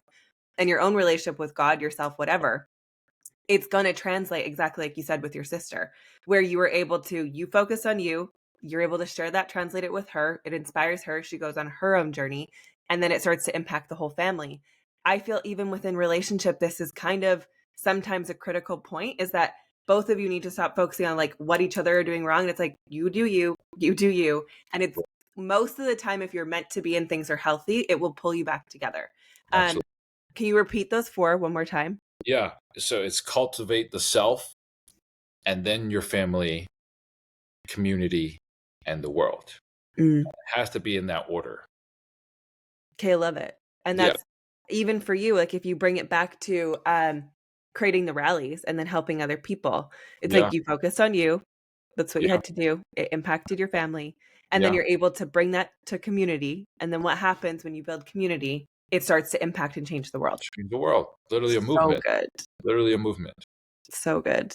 and your own relationship with God, yourself, whatever, it's going to translate exactly like you said with your sister, where you were able to, you focus on you, you're able to share that, translate it with her, it inspires her, she goes on her own journey, and then it starts to impact the whole family. I feel even within relationship, this is kind of sometimes a critical point, is that both of you need to stop focusing on like what each other are doing wrong. And it's like, you do you, you do you. And it's most of the time, if you're meant to be and things are healthy, it will pull you back together. um Absolutely. can you repeat those four one more time? Yeah. So it's cultivate the self, and then your family, community, and the world. Mm. It has to be in that order. Okay, I love it. And Yeah. that's even for you, like if you bring it back to creating the rallies and then helping other people. It's Yeah. like you focused on you. That's what you Yeah. had to do. It impacted your family. And then Yeah. you're able to bring that to community. And then what happens when you build community? It starts to impact and change the world. Change the world. Literally a So movement. good. Literally a movement. So good.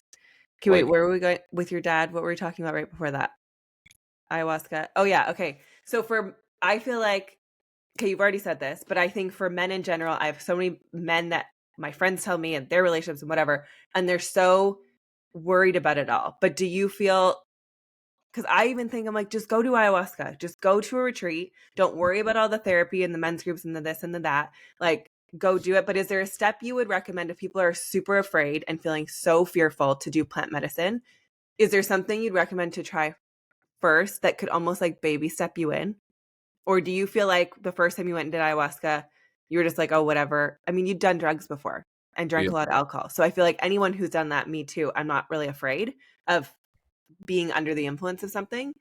Okay, wait, Like, where were we going with your dad? What were we talking about right before that? Ayahuasca. Oh yeah, okay. So I feel like, okay, you've already said this, but I think for men in general, I have so many men that my friends tell me and their relationships and whatever, and they're so worried about it all. But do you feel, because I even think I'm like, just go do ayahuasca, just go to a retreat. Don't worry about all the therapy and the men's groups and the this and the that. Like, go do it. But is there a step you would recommend if people are super afraid and feeling so fearful to do plant medicine? Is there something you'd recommend to try first that could almost like baby step you in? Or do you feel like the first time you went and did ayahuasca, you were just like, oh, whatever? I mean, you'd done drugs before and drank yeah. a lot of alcohol. So I feel like anyone who's done that, me too, I'm not really afraid of being under the influence of something.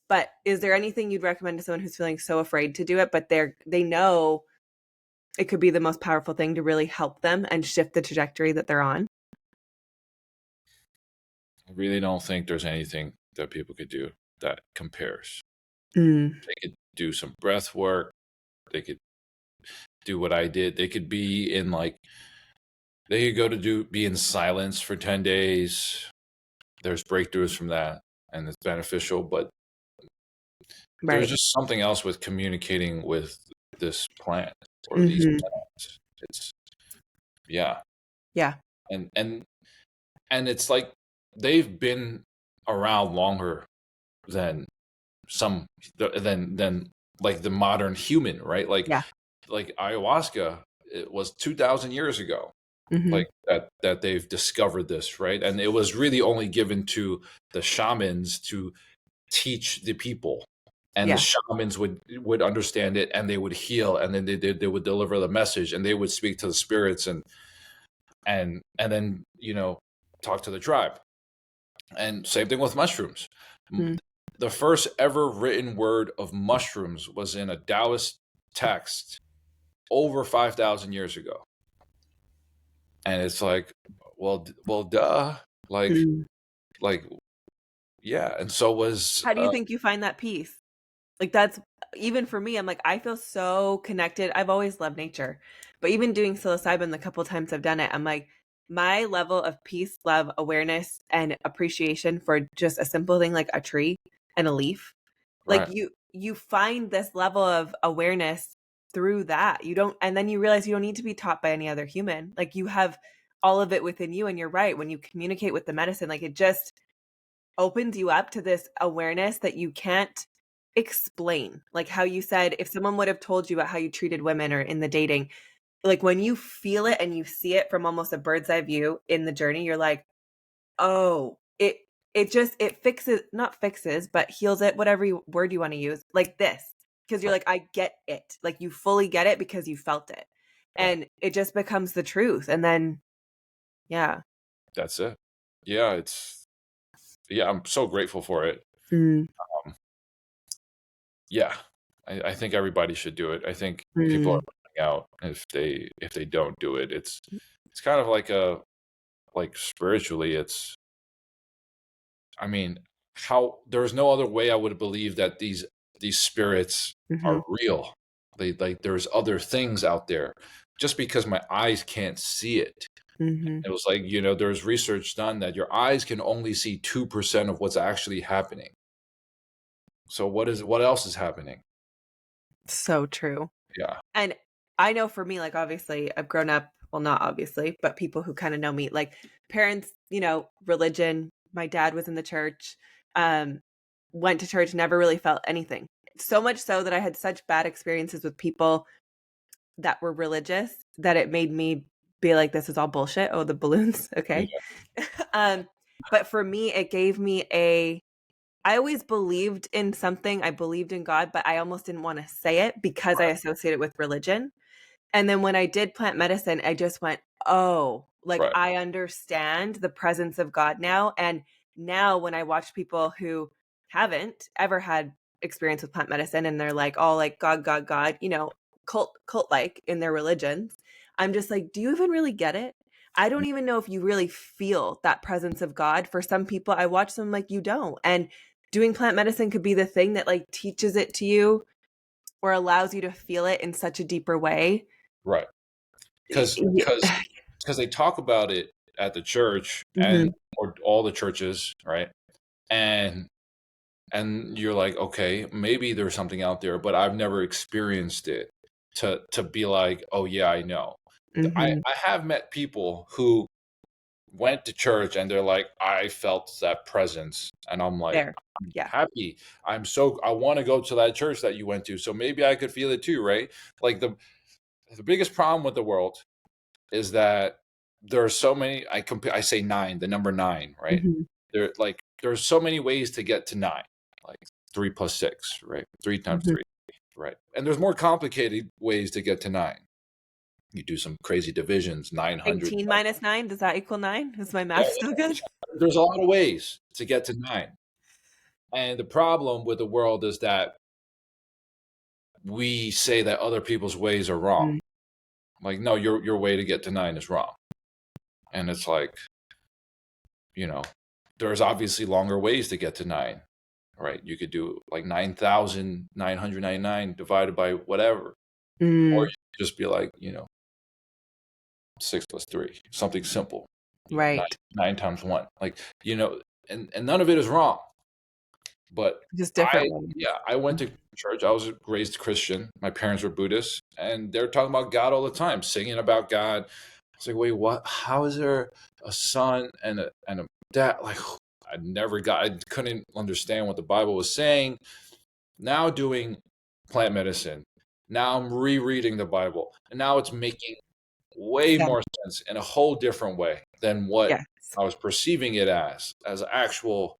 But is there anything you'd recommend to someone who's feeling so afraid to do it, but they know it could be the most powerful thing to really help them and shift the trajectory that they're on? I really don't think there's anything that people could do that compares. Mm, They could do some breath work. They could do what I did. They could be in like, they could go to be in silence for 10 days. There's breakthroughs from that, and it's beneficial. But there's right. just something else with communicating with this plant or these Hmm. plants. It's, yeah. Yeah. And it's like they've been around longer than some than like the modern human, right? Yeah. Like ayahuasca, it was 2,000 years ago, Hmm. like that they've discovered this, right? And it was really only given to the shamans to teach the people, and the Yeah. shamans would understand it, and they would heal, and then they would deliver the message, and they would speak to the spirits, and then talk to the tribe. And same thing with mushrooms. Mm. The first ever written word of mushrooms was in a Taoist text over 5,000 years ago. And it's like, well, duh. Like, Mm. yeah. And so was, How do you think you find that peace? Like that's even for me, I'm like, I feel so connected. I've always loved nature, but even doing psilocybin the couple times I've done it, I'm like, my level of peace, love, awareness, and appreciation for just a simple thing like a tree and a leaf. Like right, you find this level of awareness through that. You don't, and then you realize you don't need to be taught by any other human. Like you have all of it within you. And you're right. When you communicate with the medicine, like it just opens you up to this awareness that you can't explain. Like how you said, if someone would have told you about how you treated women or in the dating, like when you feel it and you see it from almost a bird's eye view in the journey, you're like, oh, it fixes, not fixes, but heals it, whatever word you want to use, like this. Because you're right, like, I get it. Like you fully get it because you felt it. right. And it just becomes the truth. And then, yeah. That's it. Yeah. I'm so grateful for it. Mm, Um, yeah. I think everybody should do it. I think people are mm, running out if they don't do it. It's kind of like spiritually, I mean, how there's no other way I would believe that these spirits mhm, are real. Like there's other things out there. Just because my eyes can't see it. mhm. It was like, there's research done that your eyes can only see 2% of what's actually happening. So what else is happening? So true. Yeah. And I know for me, like obviously I've grown up, well, not obviously, but people who kind of know me, like parents, religion. My dad was in the church, um, went to church, never really felt anything. So much so that I had such bad experiences with people that were religious that it made me be like, this is all bullshit. Oh, the balloons. Okay. Yeah. um, but for me, it gave me I always believed in something. I believed in God, but I almost didn't want to say it because I Right. associate it with religion. And then when I did plant medicine, I just went, "Oh, like Right. I understand the presence of God now." And now when I watch people who haven't ever had experience with plant medicine and they're like, "Oh, like God, God, God," cult like in their religions, I'm just like, "Do you even really get it?" I don't even know if you really feel that presence of God. For some people, I watch them like you don't. And doing plant medicine could be the thing that like teaches it to you or allows you to feel it in such a deeper way. Right. Because because because they talk about it at the church and Mhm, or all the churches, right? And you're like, okay, maybe there's something out there, but I've never experienced it to be like, oh yeah, I know. mhm. I have met people who went to church and they're like, I felt that presence, and I'm like, There. I'm Yeah. happy. I want to go to that church that you went to, so maybe I could feel it too, right? Like the biggest problem with the world is that there are so many. I say nine, the number nine, right? Mhm, There's so many ways to get to nine, like 3 plus 6, right? Three times mhm. three, right? And there's more complicated ways to get to nine. You do some crazy divisions, 900. 18 minus 9, does that equal 9? Is my Yeah, math still good? there's a lot of ways to get to nine. And the problem with the world is that we say that other people's ways are wrong. Mm, Like, no, your way to get to nine is wrong. And it's like, you know, there's obviously longer ways to get to nine, right? You could do like 9,999 divided by whatever. Or mm, you could just be like, 6 plus 3, something simple, nine, right. nine times one. Like, and none of it is wrong. But Just different ones. yeah, I went to church. I was raised Christian. My parents were Buddhists, and they're talking about God all the time, singing about God. I was like, wait, what? How is there a son and a dad? Like, I couldn't understand what the Bible was saying. Now doing plant medicine, now I'm rereading the Bible, and now it's making way Sense. more sense in a whole different way than what Yes. I was perceiving it as actual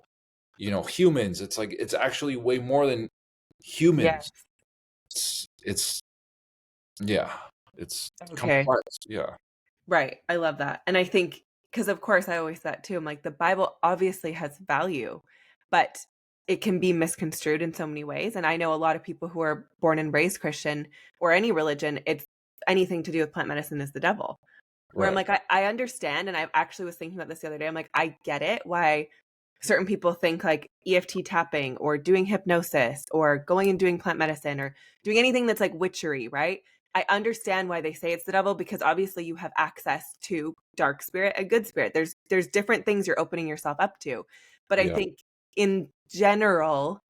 humans. It's like it's actually way more than humans. Yes. It's yeah, it's Okay. complex. Yeah. Right. I love that. And I think, because of course I always thought too, I'm like, the Bible obviously has value, but it can be misconstrued in so many ways. And I know a lot of people who are born and raised Christian or any religion, it's anything to do with plant medicine is the devil. Where I'm Right. like, I understand. And I actually was thinking about this the other day. I'm like, I get it why certain people think like EFT tapping or doing hypnosis or going and doing plant medicine or doing anything that's like witchery, right? I understand why they say it's the devil, because obviously you have access to dark spirit, a good spirit. There's different things you're opening yourself up to. But I Yeah. think in general,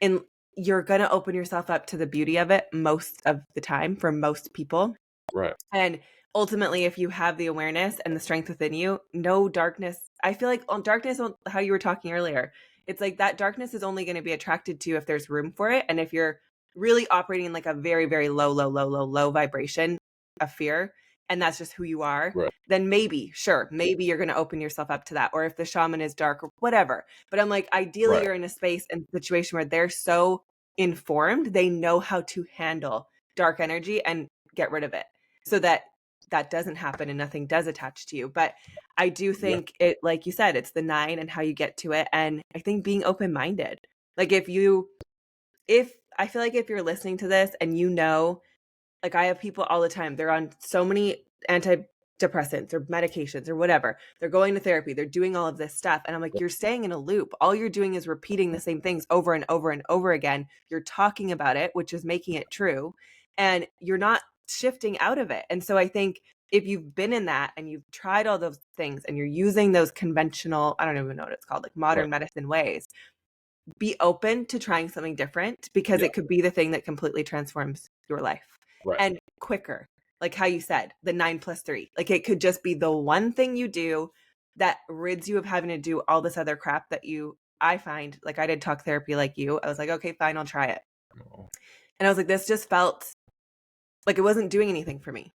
in you're going to open yourself up to the beauty of it most of the time for most people. Right. And ultimately, if you have the awareness and the strength within you, no darkness. I feel like on darkness, how you were talking earlier, it's like that darkness is only going to be attracted to you if there's room for it. And if you're really operating in like a very, very low, low, low, low, low vibration of fear, and that's just who you are, Right. then maybe, sure, maybe you're going to open yourself up to that. Or if the shaman is dark or whatever. But I'm like, ideally, Right. you're in a space and situation where they're so informed, they know how to handle dark energy and get rid of it so that that doesn't happen and nothing does attach to you. But I do Yeah. think it, like you said, it's the 9 and how you get to it. And I think being open-minded, like if I feel like if you're listening to this and you know, like I have people all the time, they're on so many antidepressants or medications or whatever. They're going to therapy, they're doing all of this stuff. And I'm like, you're staying in a loop. All you're doing is repeating the same things over and over and over again. You're talking about it, which is making it true. And you're not shifting out of it. And so I think if you've been in that and you've tried all those things and you're using those conventional, I don't even know what it's called, like Right. modern medicine ways, be open to trying something different because Yeah. it could be the thing that completely transforms your life Right. and quicker. Like how you said, the 9+3. Like it could just be the one thing you do that rids you of having to do all this other crap that I find, like I did talk therapy like you. I was like, okay, fine, I'll try it. Oh. And I was like, this just felt like it wasn't doing anything for me.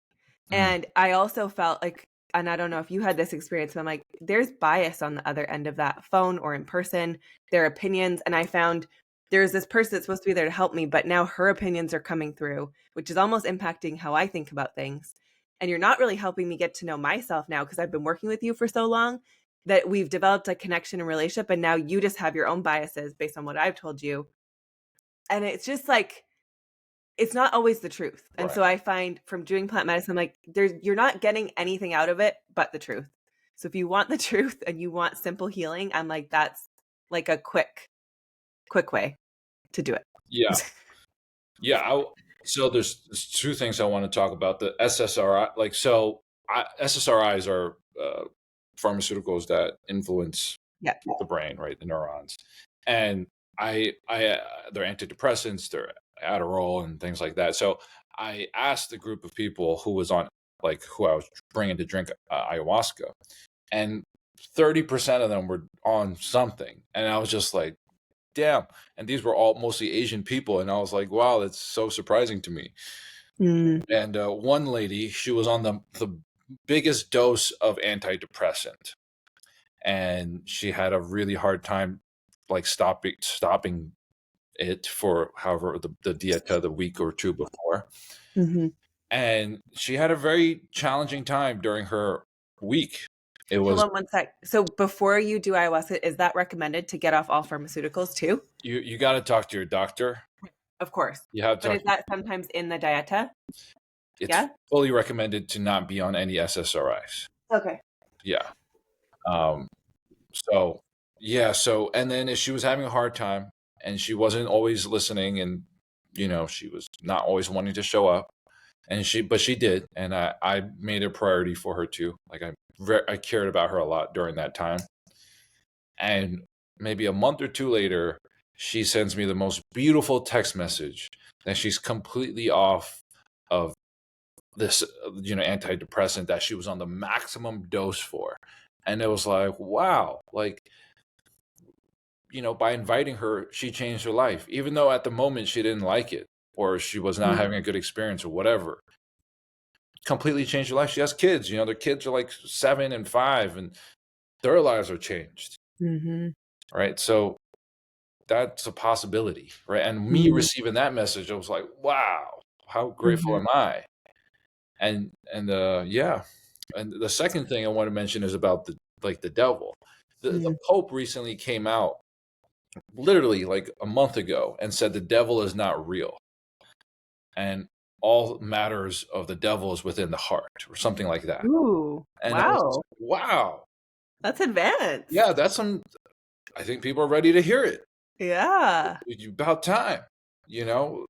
Mm. And I also felt like, and I don't know if you had this experience, but I'm like, there's bias on the other end of that phone or in person, their opinions. And I found there's this person that's supposed to be there to help me, but now her opinions are coming through, which is almost impacting how I think about things. And you're not really helping me get to know myself now because I've been working with you for so long that we've developed a connection and relationship. And now you just have your own biases based on what I've told you. And it's just like, it's not always the truth. And Right. so I find from doing plant medicine, I'm like, you're not getting anything out of it but the truth. So if you want the truth and you want simple healing, I'm like, that's like a quick way to do it. Yeah. Yeah. So there's two things I want to talk about. The SSRI, like, SSRIs are pharmaceuticals that influence Yeah. the brain, right? The neurons. And they're antidepressants, they're Adderall and things like that. So I asked a group of people who was on, like, who I was bringing to drink ayahuasca, and 30% of them were on something. And I was just like, damn. And these were all mostly Asian people. And I was like, wow, that's so surprising to me. Mm, And one lady, she was on the biggest dose of antidepressant, and she had a really hard time like stopping it for however the dieta the week or two before. hmm. And she had a very challenging time during her week. It Hold was on one sec. So before you do ayahuasca, is that recommended to get off all pharmaceuticals too? you got to talk to your doctor. Of course. You have to But talk. is that sometimes in the dieta? It's Yeah. fully recommended to not be on any SSRIs. Okay. Yeah. Um, so yeah, and then she was having a hard time, and she wasn't always listening, and she was not always wanting to show up, and but she did, and I made it a priority for her too. Like I cared about her a lot during that time. And maybe a month or two later, she sends me the most beautiful text message that she's completely off of this antidepressant that she was on the maximum dose for. And it was like, wow, like, by inviting her, she changed her life, even though at the moment she didn't like it, or she was not having a good experience or whatever. Completely changed her life. She has kids, their kids are like 7 and 5, and their lives are changed. Mm-hmm. Right. So that's a possibility. Right. And me Mm-hmm. receiving that message, I was like, wow, how grateful Mm-hmm. am I? And yeah. And the second thing I want to mention is about the devil. The Mm. Pope recently came out literally like a month ago and said the devil is not real, and all matters of the devil is within the heart, or something like that. Ooh, And I was wow. just like, wow, That's yeah, advanced. that's some. I think people are ready to hear it. Yeah. About time,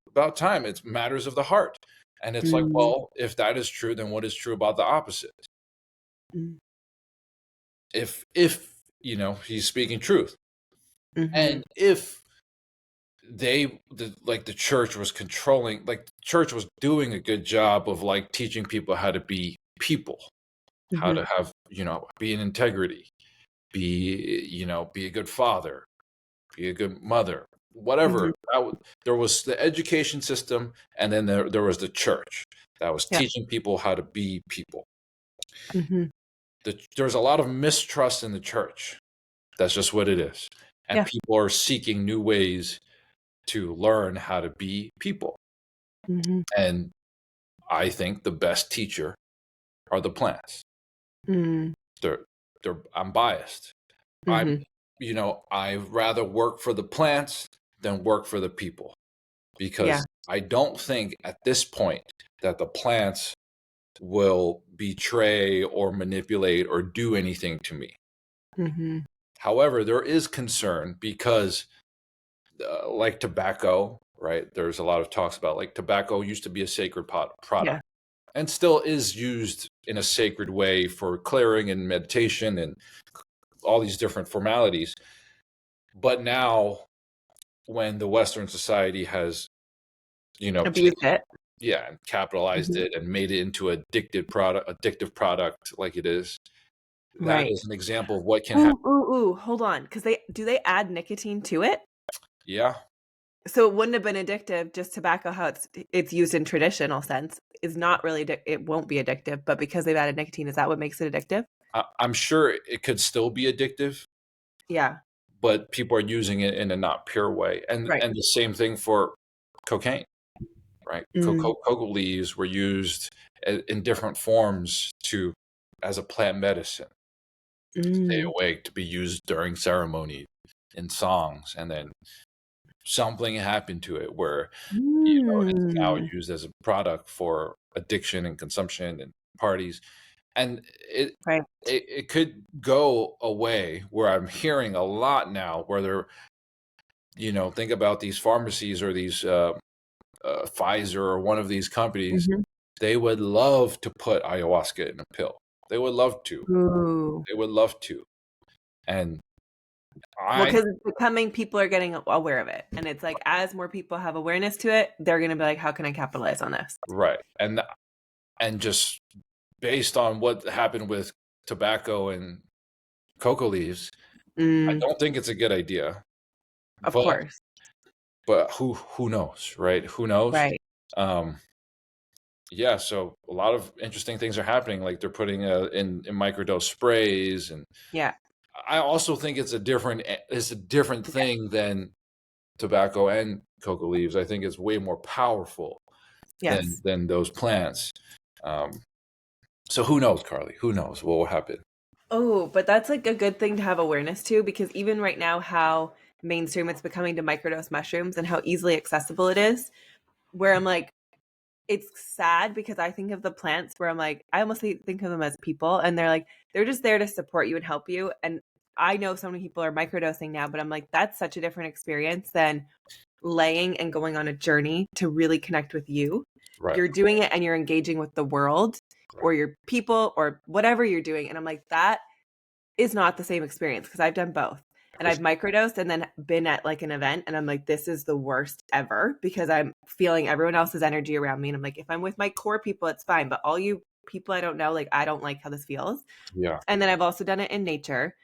about time. It's matters of the heart. And it's like, Mm. well, if that is true, then what is true about the opposite? Mm. If he's speaking truth, Mhm. and if the church was controlling, like the church was doing a good job of like teaching people how to be people, how to Mhm. have, be in integrity, be a good father, be a good mother, Mhm. whatever. There was the education system, and then there was the church that was Yeah. teaching people how to be people. Mhm. There's a lot of mistrust in the church. That's just what it is. And Yeah. people are seeking new ways to learn how to be people. Mhm. And I think the best teacher are the plants. Mm. They're, I'm biased. I'm, Mhm. I rather work for the plants than work for the people, Yeah. because I don't think at this point that the plants will betray or manipulate or do anything to me. Mhm. However, there is concern because, like tobacco, right? There's a lot of talks about like tobacco used to be a sacred Yeah. product and still is used in a sacred way for clearing and meditation and all these different formalities. But now, when the Western society has, Abuse taken, it. yeah, and capitalized Mhm. it and made it into addictive product like it is, that Right. is an example of what can happen. Ooh, ooh, ooh, hold on, because they add nicotine to it? Yeah, So it wouldn't have been addictive, just tobacco, how it's used in traditional sense, is not really it won't be addictive, but because they've added nicotine, is that what makes it addictive? I'm sure it could still be addictive, Yeah. but people are using it in a not pure way. And Right. the same thing for cocaine, right? Mm. Cocoa leaves were used in different forms to as a plant medicine, to stay Mm. awake, to be used during ceremony, in songs, and then something happened to it where it's now Mm. used as a product for addiction and consumption and parties. And Right. it could go away, where I'm hearing a lot now where they're, think about these pharmacies or these Pfizer or one of these companies. Mhm. They would love to put ayahuasca in a pill. They would love to. Ooh. They would love to. And Well, I because it's becoming people are getting aware of it, and it's like, as more people have awareness to it, they're gonna be like, "How can I capitalize on this?" right. And just based on what happened with tobacco and cocoa leaves, I Mm. don't think it's a good idea. Of But course. who knows, right? Who knows? Right. Um, yeah, so a lot of interesting things are happening. Like they're putting in microdose sprays, and Yeah. I also think it's a different Yeah. thing than tobacco and cocoa leaves. I think it's way more powerful than Yes. those plants. Um, so who knows, Carly? Who knows what will happen? Oh, but that's like a good thing to have awareness to, because even right now, how mainstream it's becoming to microdose mushrooms and how easily accessible it is, where I'm like, it's sad because I think of the plants where I'm like, I almost think of them as people, and they're like, they're just there to support you and help you. And I know so many people are microdosing now, but I'm like, that's such a different experience than laying and going on a journey to really connect with you. Right, You're doing it and you're engaging with the world right, or your people or whatever you're doing. And I'm like, that is not the same experience, because I've done both. And for I've sure. microdosed and then been at like an event and I'm like, this is the worst ever, because I'm feeling everyone else's energy around me. And I'm like, if I'm with my core people, it's fine. But all you people I don't know, like, I don't like how this feels. Yeah, And then I've also done it in nature.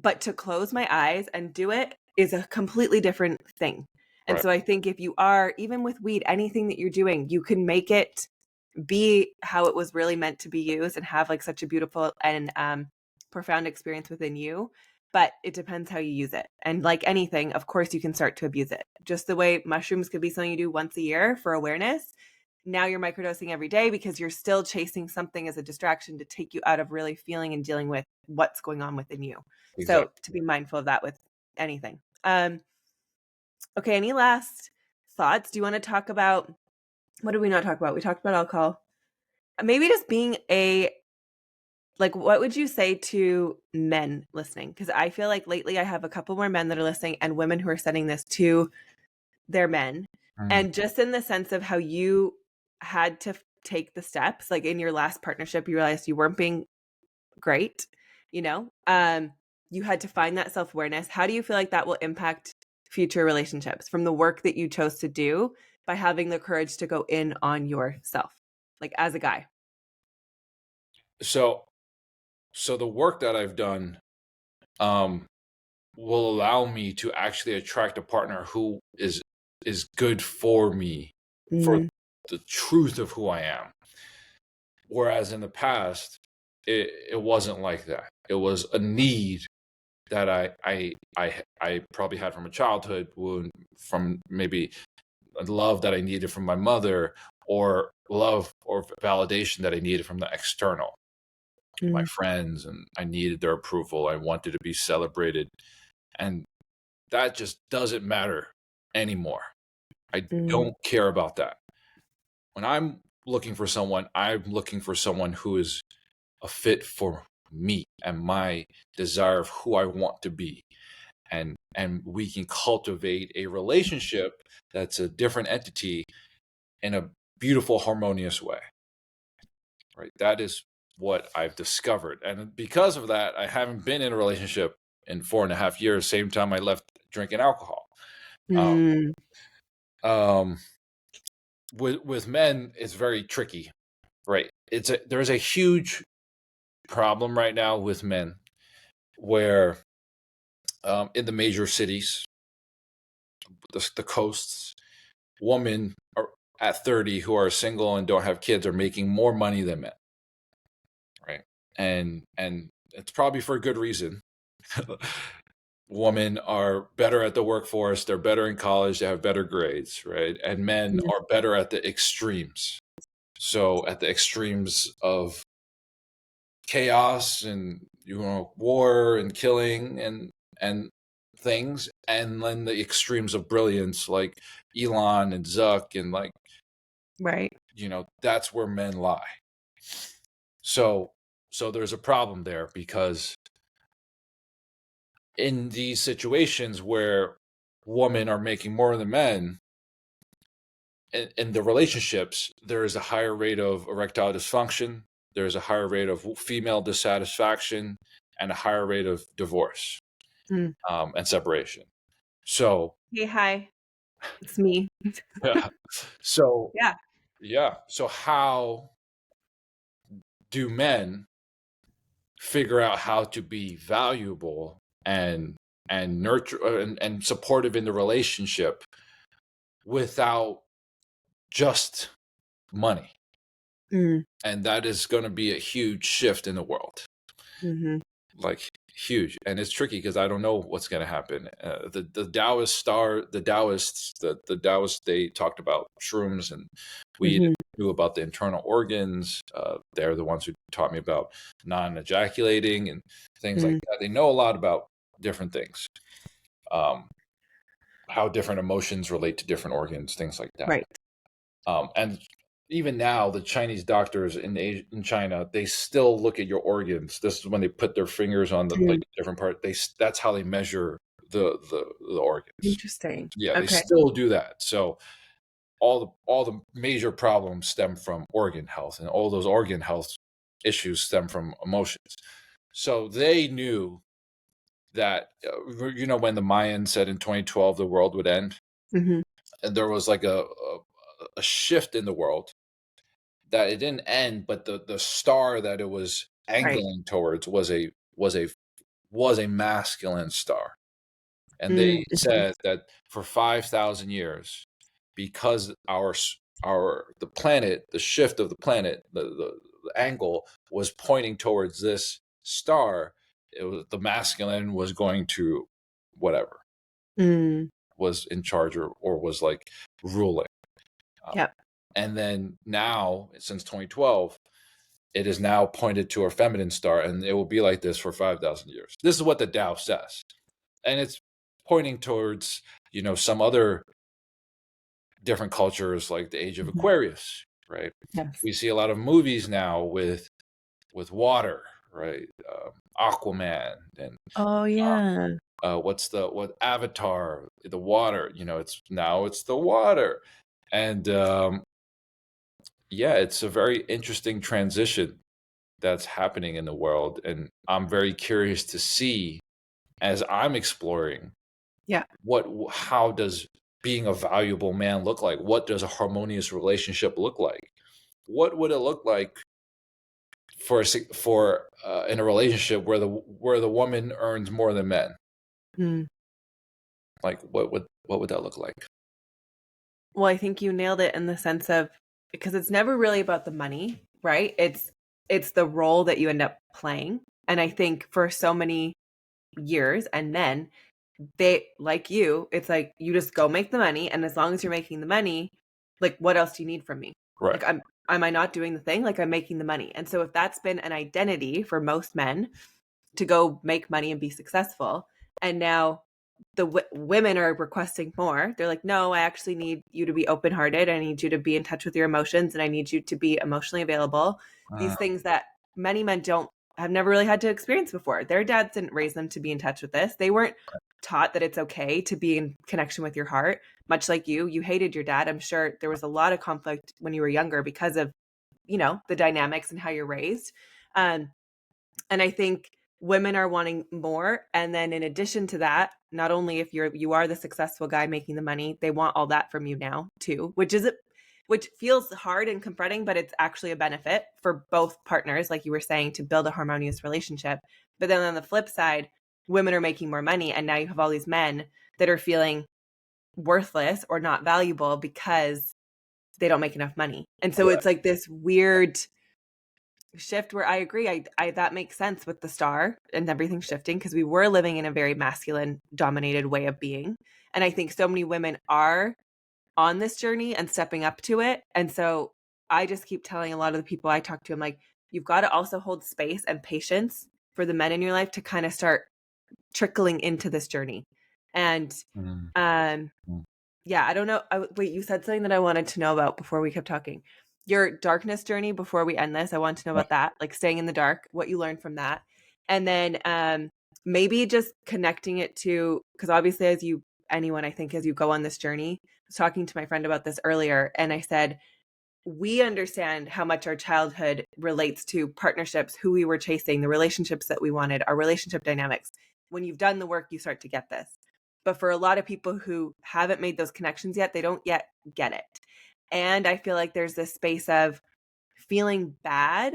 But to close my eyes and do it is a completely different thing. And right, so I think if you are, even with weed, anything that you're doing, you can make it be how it was really meant to be used and have like such a beautiful and profound experience within you. But it depends how you use it. And like anything, of course, you can start to abuse it. Just the way mushrooms could be something you do once a year for awareness, now you're microdosing every day because you're still chasing something as a distraction to take you out of really feeling and dealing with what's going on within you. Exactly. So to be mindful of that with anything. Okay, any last thoughts? Do you want to talk about, what did we not talk about? We talked about alcohol. Maybe just being like, what would you say to men listening? Because I feel like lately I have a couple more men that are listening and women who are sending this to their men. Mm. And just in the sense of how you had to take the steps, like in your last partnership, you realized you weren't being great, you know, you had to find that self-awareness. How do you feel like that will impact future relationships from the work that you chose to do by having the courage to go in on yourself, like as a guy? So the work that I've done um, will allow me to actually attract a partner who is good for me, for Mm, the truth of who I am. Whereas in the past, it wasn't like that. It was a need that I probably had from a childhood wound, from maybe love that I needed from my mother, or love or validation that I needed from the external, my mm, friends, and I needed their approval. I wanted to be celebrated, and that just doesn't matter anymore. I mm, don't care about that. When I'm looking for someone, I'm looking for someone who is a fit for me and my desire of who I want to be. And we can cultivate a relationship that's a different entity in a beautiful, harmonious way. Right? That is what I've discovered. And because of that, I haven't been in a relationship in 4.5 years, same time I left drinking alcohol. Um, mm, um, with men, it's very tricky, right? There's a huge problem right now with men where in the major cities, the coasts, women are at 30 who are single and don't have kids are making more money than men, right? And it's probably for a good reason. Women are better at the workforce, they're better in college, they have better grades, right? And men mm, are better at the extremes. So at the extremes of chaos and war and killing and things, and then the extremes of brilliance like Elon and Zuck, and like, right. that's where men lie. So there's a problem there, because in these situations where women are making more than men, in the relationships, there is a higher rate of erectile dysfunction, there's a higher rate of female dissatisfaction, and a higher rate of divorce, Mm. and separation. So, Hey, hi, it's me. yeah. So, Yeah. yeah. So, how do men figure out how to be valuable and nurture and supportive in the relationship without just money? Mm, And that is going to be a huge shift in the world. hmm Like, huge. And it's tricky because I don't know what's going to happen. The Taoists, they talked about shrooms and weed, hmm knew about the internal organs. They're the ones who taught me about non-ejaculating and things like mm, that. They know a lot about different things, um, how different emotions relate to different organs, things like that. right. And even now, the Chinese doctors in China, they still look at your organs. This is when they put their fingers on the Mm, different part. That's how they measure the organs. interesting. Yeah, they Okay. still do that. So all the major problems stem from organ health, and all those organ health issues stem from emotions. So they knew that when the Mayans said in 2012 the world would end, hmm and there was like a shift in the world, that it didn't end, but the star that it was Right. angling towards was a masculine star. And Mm, they said that for 5,000 years, because the planet, the shift of the planet, the angle was pointing towards this star, the masculine was going to whatever, mm, was in charge, or was like ruling. Um, yep. And then now, since 2012, it is now pointed to our feminine star, and it will be like this for 5,000 years. This is what the Tao says. And it's pointing towards, some other different cultures like the age of Mhm. Aquarius, right? Yes. We see a lot of movies now with water, right? Aquaman and Oh, yeah. what Avatar, the water, it's the water. And yeah, it's a very interesting transition that's happening in the world. And I'm very curious to see, as I'm exploring, Yeah. how does being a valuable man look like? What does a harmonious relationship look like? What would it look like in a relationship where the woman earns more than men? Mm. Like, what would that look like? Well, I think you nailed it in the sense of, because it's never really about the money, right? It's the role that you end up playing. And I think for so many years and men, they, like you, it's like you just go make the money, and as long as you're making the money, like, what else do you need from me? Right. Like, am I not doing the thing? Like, I'm making the money. And so if that's been an identity for most men, to go make money and be successful, and now the women are requesting more. They're like, no, I actually need you to be open hearted. I need you to be in touch with your emotions, and I need you to be emotionally available. These things that many men don't have never really had to experience before. Their dads didn't raise them to be in touch with this. They weren't taught that it's okay to be in connection with your heart. Much like you hated your dad. I'm sure there was a lot of conflict when you were younger because of, the dynamics and how you're raised. Um, and I think women are wanting more. And then in addition to that, not only if you are the successful guy making the money, they want all that from you now too, which feels hard and confronting, but it's actually a benefit for both partners, like you were saying, to build a harmonious relationship. But then on the flip side, women are making more money, and now you have all these men that are feeling worthless or not valuable because they don't make enough money. And so it's like this weird shift where I agree. I that makes sense with the star and everything shifting, because we were living in a very masculine dominated way of being. And I think so many women are on this journey and stepping up to it. And so I just keep telling a lot of the people I talk to, I'm like, you've got to also hold space and patience for the men in your life to kind of start trickling into this journey. And Mm. um yeah, I don't know. Wait, you said something that I wanted to know about before we kept talking. Your darkness journey before we end this, I want to know Right. about that, like staying in the dark, what you learned from that. And then maybe just connecting it to, because obviously anyone, I think, as you go on this journey, I was talking to my friend about this earlier, and I said, we understand how much our childhood relates to partnerships, who we were chasing, the relationships that we wanted, our relationship dynamics. When you've done the work, you start to get this. But for a lot of people who haven't made those connections yet, they don't yet get it. And I feel like there's this space of feeling bad,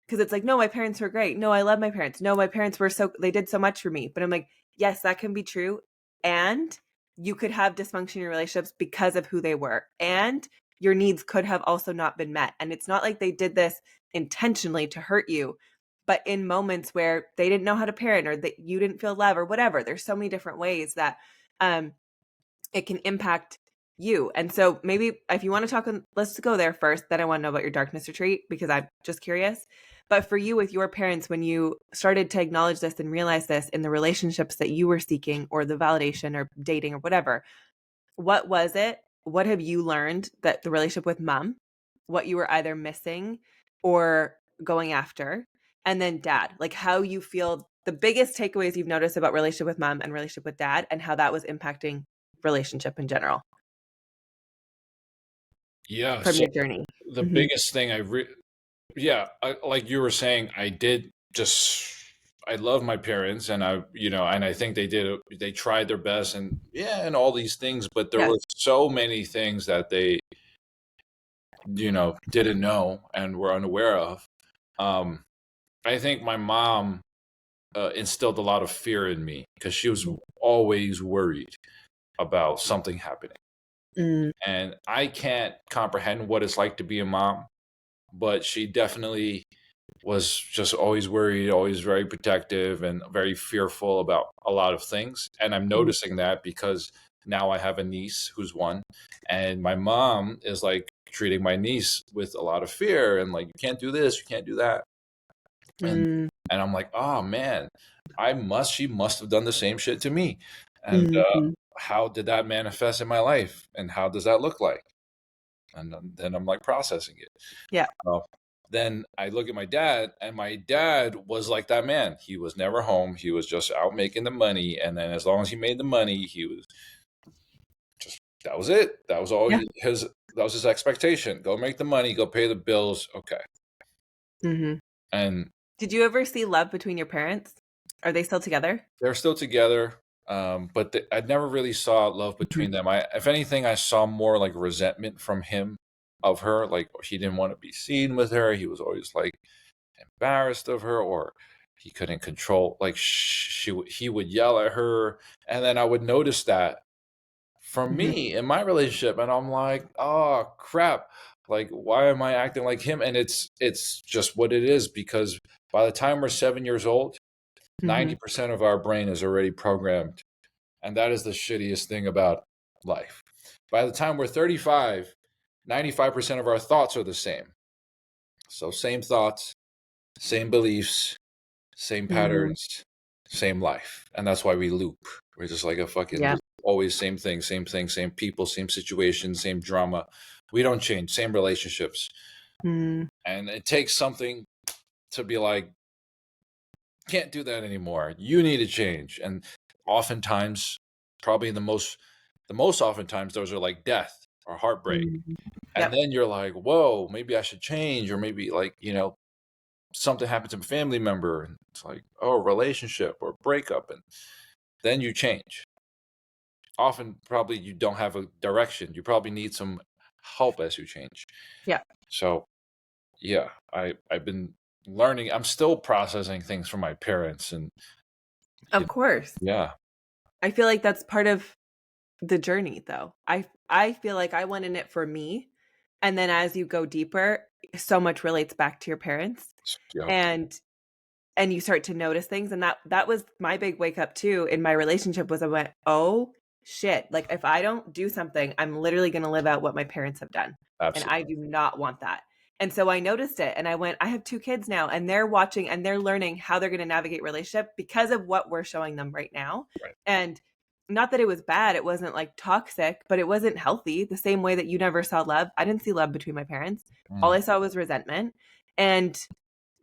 because it's like, no, my parents were great. No, I love my parents. No, my parents they did so much for me. But I'm like, yes, that can be true. And you could have dysfunction in your relationships because of who they were. And your needs could have also not been met. And it's not like they did this intentionally to hurt you, but in moments where they didn't know how to parent, or that you didn't feel love, or whatever. There's so many different ways that um, it can impact you. And so maybe if you want to talk, let's go there first. Then I want to know about your darkness retreat, because I'm just curious. But for you, with your parents, when you started to acknowledge this and realize this in the relationships that you were seeking, or the validation or dating or whatever, what was it? What have you learned that the relationship with mom, what you were either missing or going after? And then dad, like how you feel, the biggest takeaways you've noticed about relationship with mom and relationship with dad, and how that was impacting relationship in general Yeah. from So your journey. the Mhm. biggest thing like you were saying, I love my parents, and I think they tried their best, and all these things, but there were Yes. so many things that they, didn't know and were unaware of. Um, I think my mom instilled a lot of fear in me because she was always worried about something happening. Mm, And I can't comprehend what it's like to be a mom, but she definitely was just always worried, always very protective, and very fearful about a lot of things. And I'm mm, noticing that because now I have a niece who's one, and my mom is like treating my niece with a lot of fear and like, you can't do this, you can't do that. Mm. And I'm like, oh man, she must have done the same shit to me. And Mhm. how did that manifest in my life? And how does that look like? And then I'm like processing it. Yeah. Then I look at my dad, and my dad was like that man. He was never home. He was just out making the money. And then as long as he made the money, he was just, that was it. That was all Yeah. that was his expectation. Go make the money, go pay the bills. Okay. Mhm. And Did you ever see love between your parents? Are they still together? they're still together. But I never really saw love Mhm. between them. If anything, I saw more like resentment from him of her. Like, he didn't want to be seen with her. He was always like embarrassed of her, or he couldn't control. Like, he would yell at her, and then I would notice that from Mhm. me in my relationship, and I'm like, oh crap. Like, why am I acting like him? And it's just what it is, because by the time we're 7 years old, Mhm. 90% of our brain is already programmed. And that is the shittiest thing about life. By the time we're 35, 95% of our thoughts are the same. So, same thoughts, same beliefs, same Mhm. patterns, same life. And that's why we loop. We're just like a fucking Yeah. loop. Always same thing, same people, same situation, same drama. We don't change, same relationships. Mm. And it takes something to be like, can't do that anymore. You need to change. And oftentimes, probably the most oftentimes, those are like death or heartbreak. Mhm. And Yep. then you're like, whoa, maybe I should change, or maybe, like, something happened to a family member, and it's like, oh, relationship or breakup, and then you change. Often, probably you don't have a direction. You probably need some help as you change. Yeah. So yeah, I've been learning. I'm still processing things from my parents, and Of course. yeah. I feel like that's part of the journey though. I feel like I went in it for me, and then as you go deeper, so much relates back to your parents. Yeah. And and you start to notice things, and that was my big wake up too in my relationship was I went, "Oh shit, like if I don't do something, I'm literally going to live out what my parents have done, and Absolutely. I do not want that." And so I noticed it, and I went, I have two kids now, and they're watching and they're learning how they're going to navigate relationship because of what we're showing them right now. Right. And not that it was bad, it wasn't like toxic, but it wasn't healthy. The same way that you never saw love, I didn't see love between my parents. All Mm, I saw was resentment. And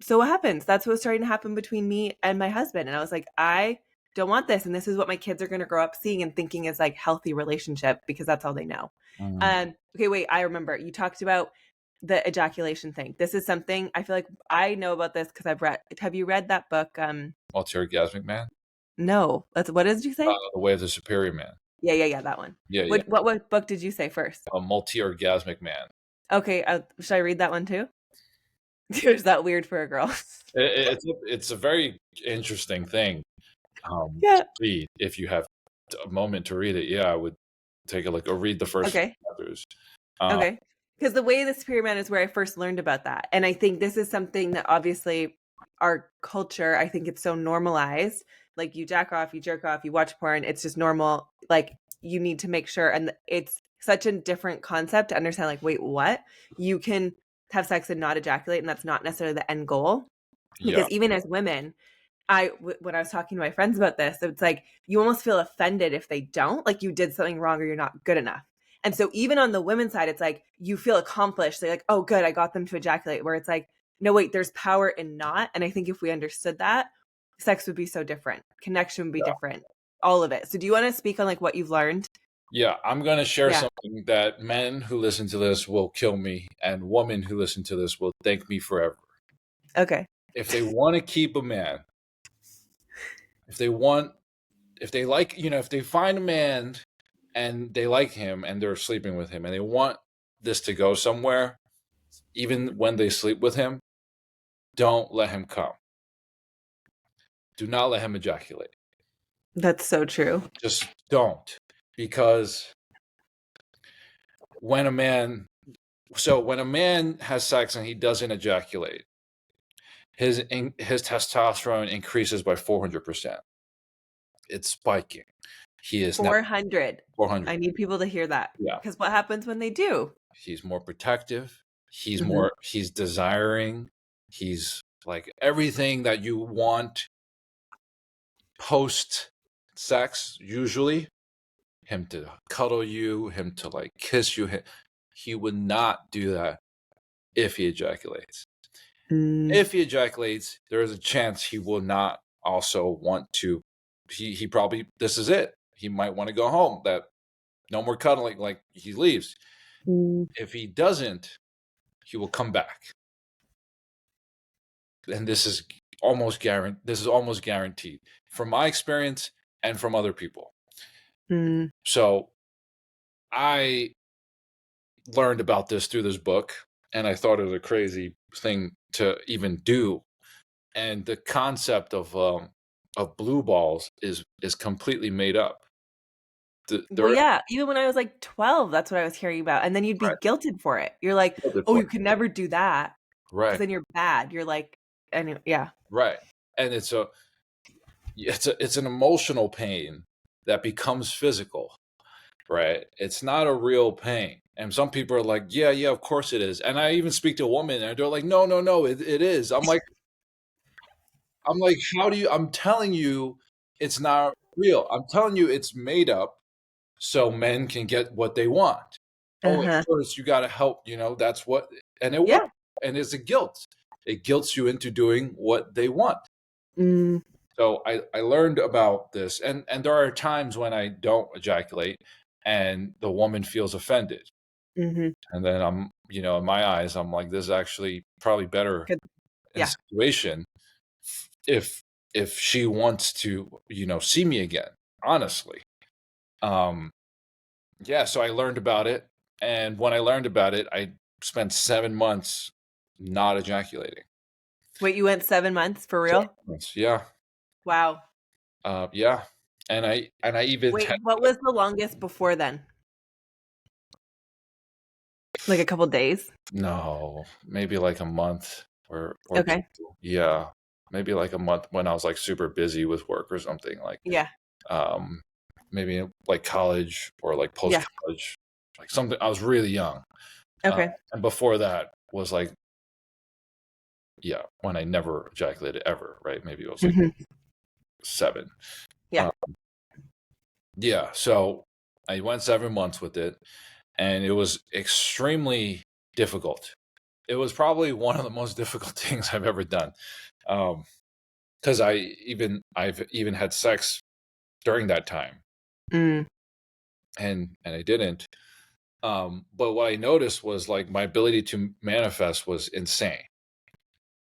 so what happens? That's what's starting to happen between me and my husband. And I was like, I don't want this. And this is what my kids are going to grow up seeing and thinking is like healthy relationship because that's all they know. mm. Okay, wait, I remember you talked about the ejaculation thing. This is something I feel like I know about this because I've read. Have you read that book? Multi-orgasmic man. No. That's what did you say? The Way of the Superior Man. Yeah, that one. Yeah, yeah. What book did you say first? A multi-orgasmic man. Okay, should I read that one too? Is that weird for a girl? It's a very interesting thing Yeah. to read. If you have a moment to read it, yeah, I would take a look or read the first Okay. chapters. Uh, Okay. Because the way the superior man is where I first learned about that. And I think this is something that obviously our culture, I think it's so normalized. Like you jack off, you jerk off, you watch porn, it's just normal. Like you need to make sure. And it's such a different concept to understand, like, wait, what? You can have sex and not ejaculate, and that's not necessarily the end goal. yeah. Because even as women, when I was talking to my friends about this, it's like you almost feel offended if they don't, like you did something wrong or you're not good enough. And so even on the women's side, it's like you feel accomplished. They're like, oh, good, I got them to ejaculate. Where it's like, no, wait, there's power in not. And I think if we understood that, sex would be so different. Connection would be different. All of it. So do you want to speak on like what you've learned? Yeah, I'm going to share Yeah. something that men who listen to this will kill me, and women who listen to this will thank me forever. Okay. If they want to keep a man, if they want, if they like, if they find a man and they like him and they're sleeping with him and they want this to go somewhere, even when they sleep with him, don't let him come. Do not let him ejaculate. That's so true. Just don't. Because when a man has sex and he doesn't ejaculate, his testosterone increases by 400%. It's spiking. He is now 400. 400. I need people to hear that. Yeah. Because what happens when they do? He's more protective. Mhm. He's desiring. He's like everything that you want post sex, usually. Him to cuddle you, him to like kiss you. He would not do that if he ejaculates. Mm. If he ejaculates, there is a chance he will not also want to. He probably, this is it. He might want to go home. That no more cuddling, like he leaves. Mm. If he doesn't, he will come back. And this is almost guaranteed from my experience and from other people. Mm. So I learned about this through this book, and I thought it was a crazy thing to even do. And the concept of blue balls is completely made up. Well, There, yeah, even when I was, like, 12, that's what I was hearing about, and then you'd be right, guilted for it. You're like, "Oh, you could never do that, because right, then you're bad." You're like yeah. right, and it's an emotional pain that becomes physical, right? It's not a real pain. And some people are like, yeah, yeah, of course it is. And I even speak to a woman and they're like, no, no, no, it is. I'm like, how do you, I'm telling you, it's not real. I'm telling you, it's made up so men can get what they want. Oh, at Uh-huh. first you got to help, that's what, and it works. Yeah. And it's a guilt. It guilts you into doing what they want. Mm. So I learned about this, and there are times when I don't ejaculate, and the woman feels offended, Mhm. and then I'm, in my eyes, I'm like, this is actually probably better Good. in Yeah. situation if she wants to, see me again. Honestly, um, yeah. So I learned about it, and when I learned about it, I spent 7 months not ejaculating. Wait, you went 7 months for 7 real? months, yeah, Wow. yeah, and I even Wait, what was the longest before then? Like a couple days? No, maybe like a month or 2. Okay. Yeah, maybe like a month when I was, like, super busy with work or something, like, Yeah. um, maybe, like, college or, like, Yeah. post-college, like, something I was really young, uh, Okay. and before that was, like, yeah, when I never ejaculated ever, right? Maybe it was, like, Mhm. 7. Yeah. Uh, yeah, so I went 7 months with it, and it was extremely difficult. It was probably one of the most difficult things I've ever done. Um, because I've even had sex during that time, Mm. and I didn't. But what I noticed was like my ability to manifest was insane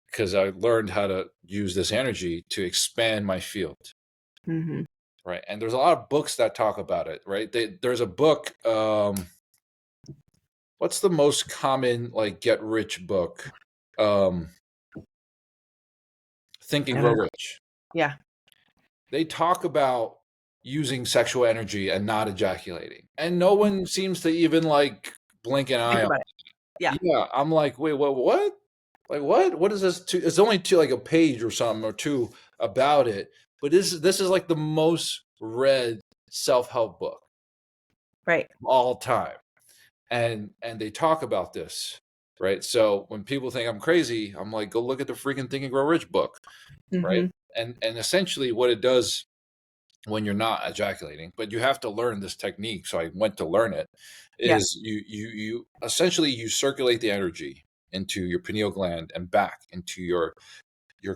because I learned how to use this energy to expand my field. Mhm. Right. And there's a lot of books that talk about it, right? There's a book, what's the most common like get rich book? Um, Think and I Grow don't know. Rich. Yeah. They talk about using sexual energy and not ejaculating. And no one seems to even like blink an eye Think on about it. it. Yeah. Yeah, I'm like, wait, what? Like what? What is this? It's only two like a page or something or two about it. But this is like the most read self-help book Right. of all time. And they talk about this, right? So when people think I'm crazy, I'm like, go look at the freaking Think and Grow Rich book, right? Mhm. And essentially what it does when you're not ejaculating, but you have to learn this technique. So I went to learn it. Yeah. Is you essentially you circulate the energy into your pineal gland and back into your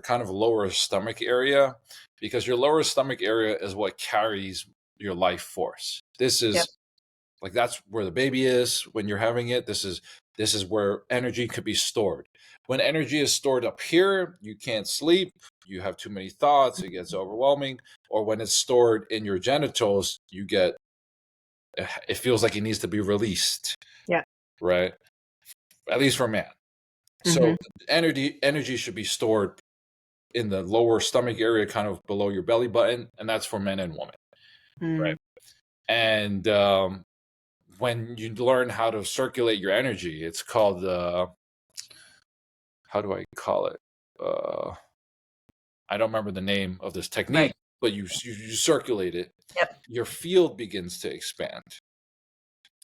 kind of lower stomach area, because your lower stomach area is what carries your life force. This Yep. is like that's where the baby is when you're having it. This is where energy could be stored. When energy is stored up here, you can't sleep, you have too many thoughts, it gets overwhelming. Or when it's stored in your genitals, it feels like it needs to be released, Yeah. right? At least for man. So Mhm. energy should be stored in the lower stomach area, kind of below your belly button, and that's for men and women, right? Mm. And when you learn how to circulate your energy, it's called how do I call it? Uh, I don't remember the name of this Right. technique, but you circulate it, Yep. your field begins to expand.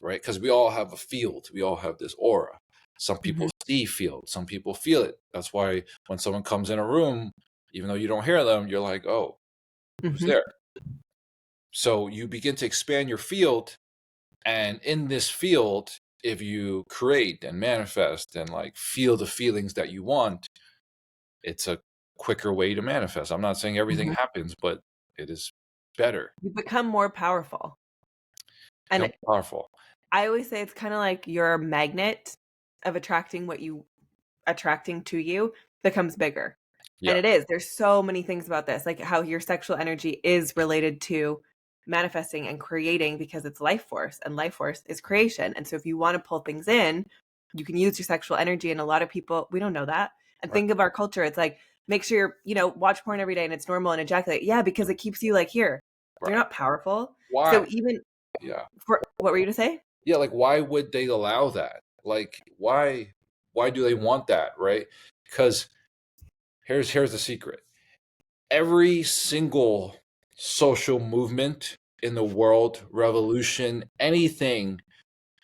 right? Because we all have a field. We all have this aura. Some people Mhm. see field. Some people feel it. That's why when someone comes in a room, even though you don't hear them, you're like, oh, who's Mhm. there? So you begin to expand your field. And in this field, if you create and manifest and like feel the feelings that you want, it's a quicker way to manifest. I'm not saying everything Mhm. happens, but it is better. You become more powerful. Become And powerful. I always say it's kind of like your magnet of attracting what you attracting to you becomes bigger. And Yeah. it is. There's so many things about this, like how your sexual energy is related to manifesting and creating because it's life force and life force is creation. And so if you want to pull things in, you can use your sexual energy. And a lot of people, we don't know that. And Right. think of our culture. It's like, make sure you're, watch porn every day and it's normal and ejaculate. Yeah, because it keeps you like here. You're Right. not powerful. Why? So even Yeah. for what were you to say? Yeah. Like, why would they allow that? Like, why do they want that? Right. Because here's the secret. Every single social movement in the world, revolution, anything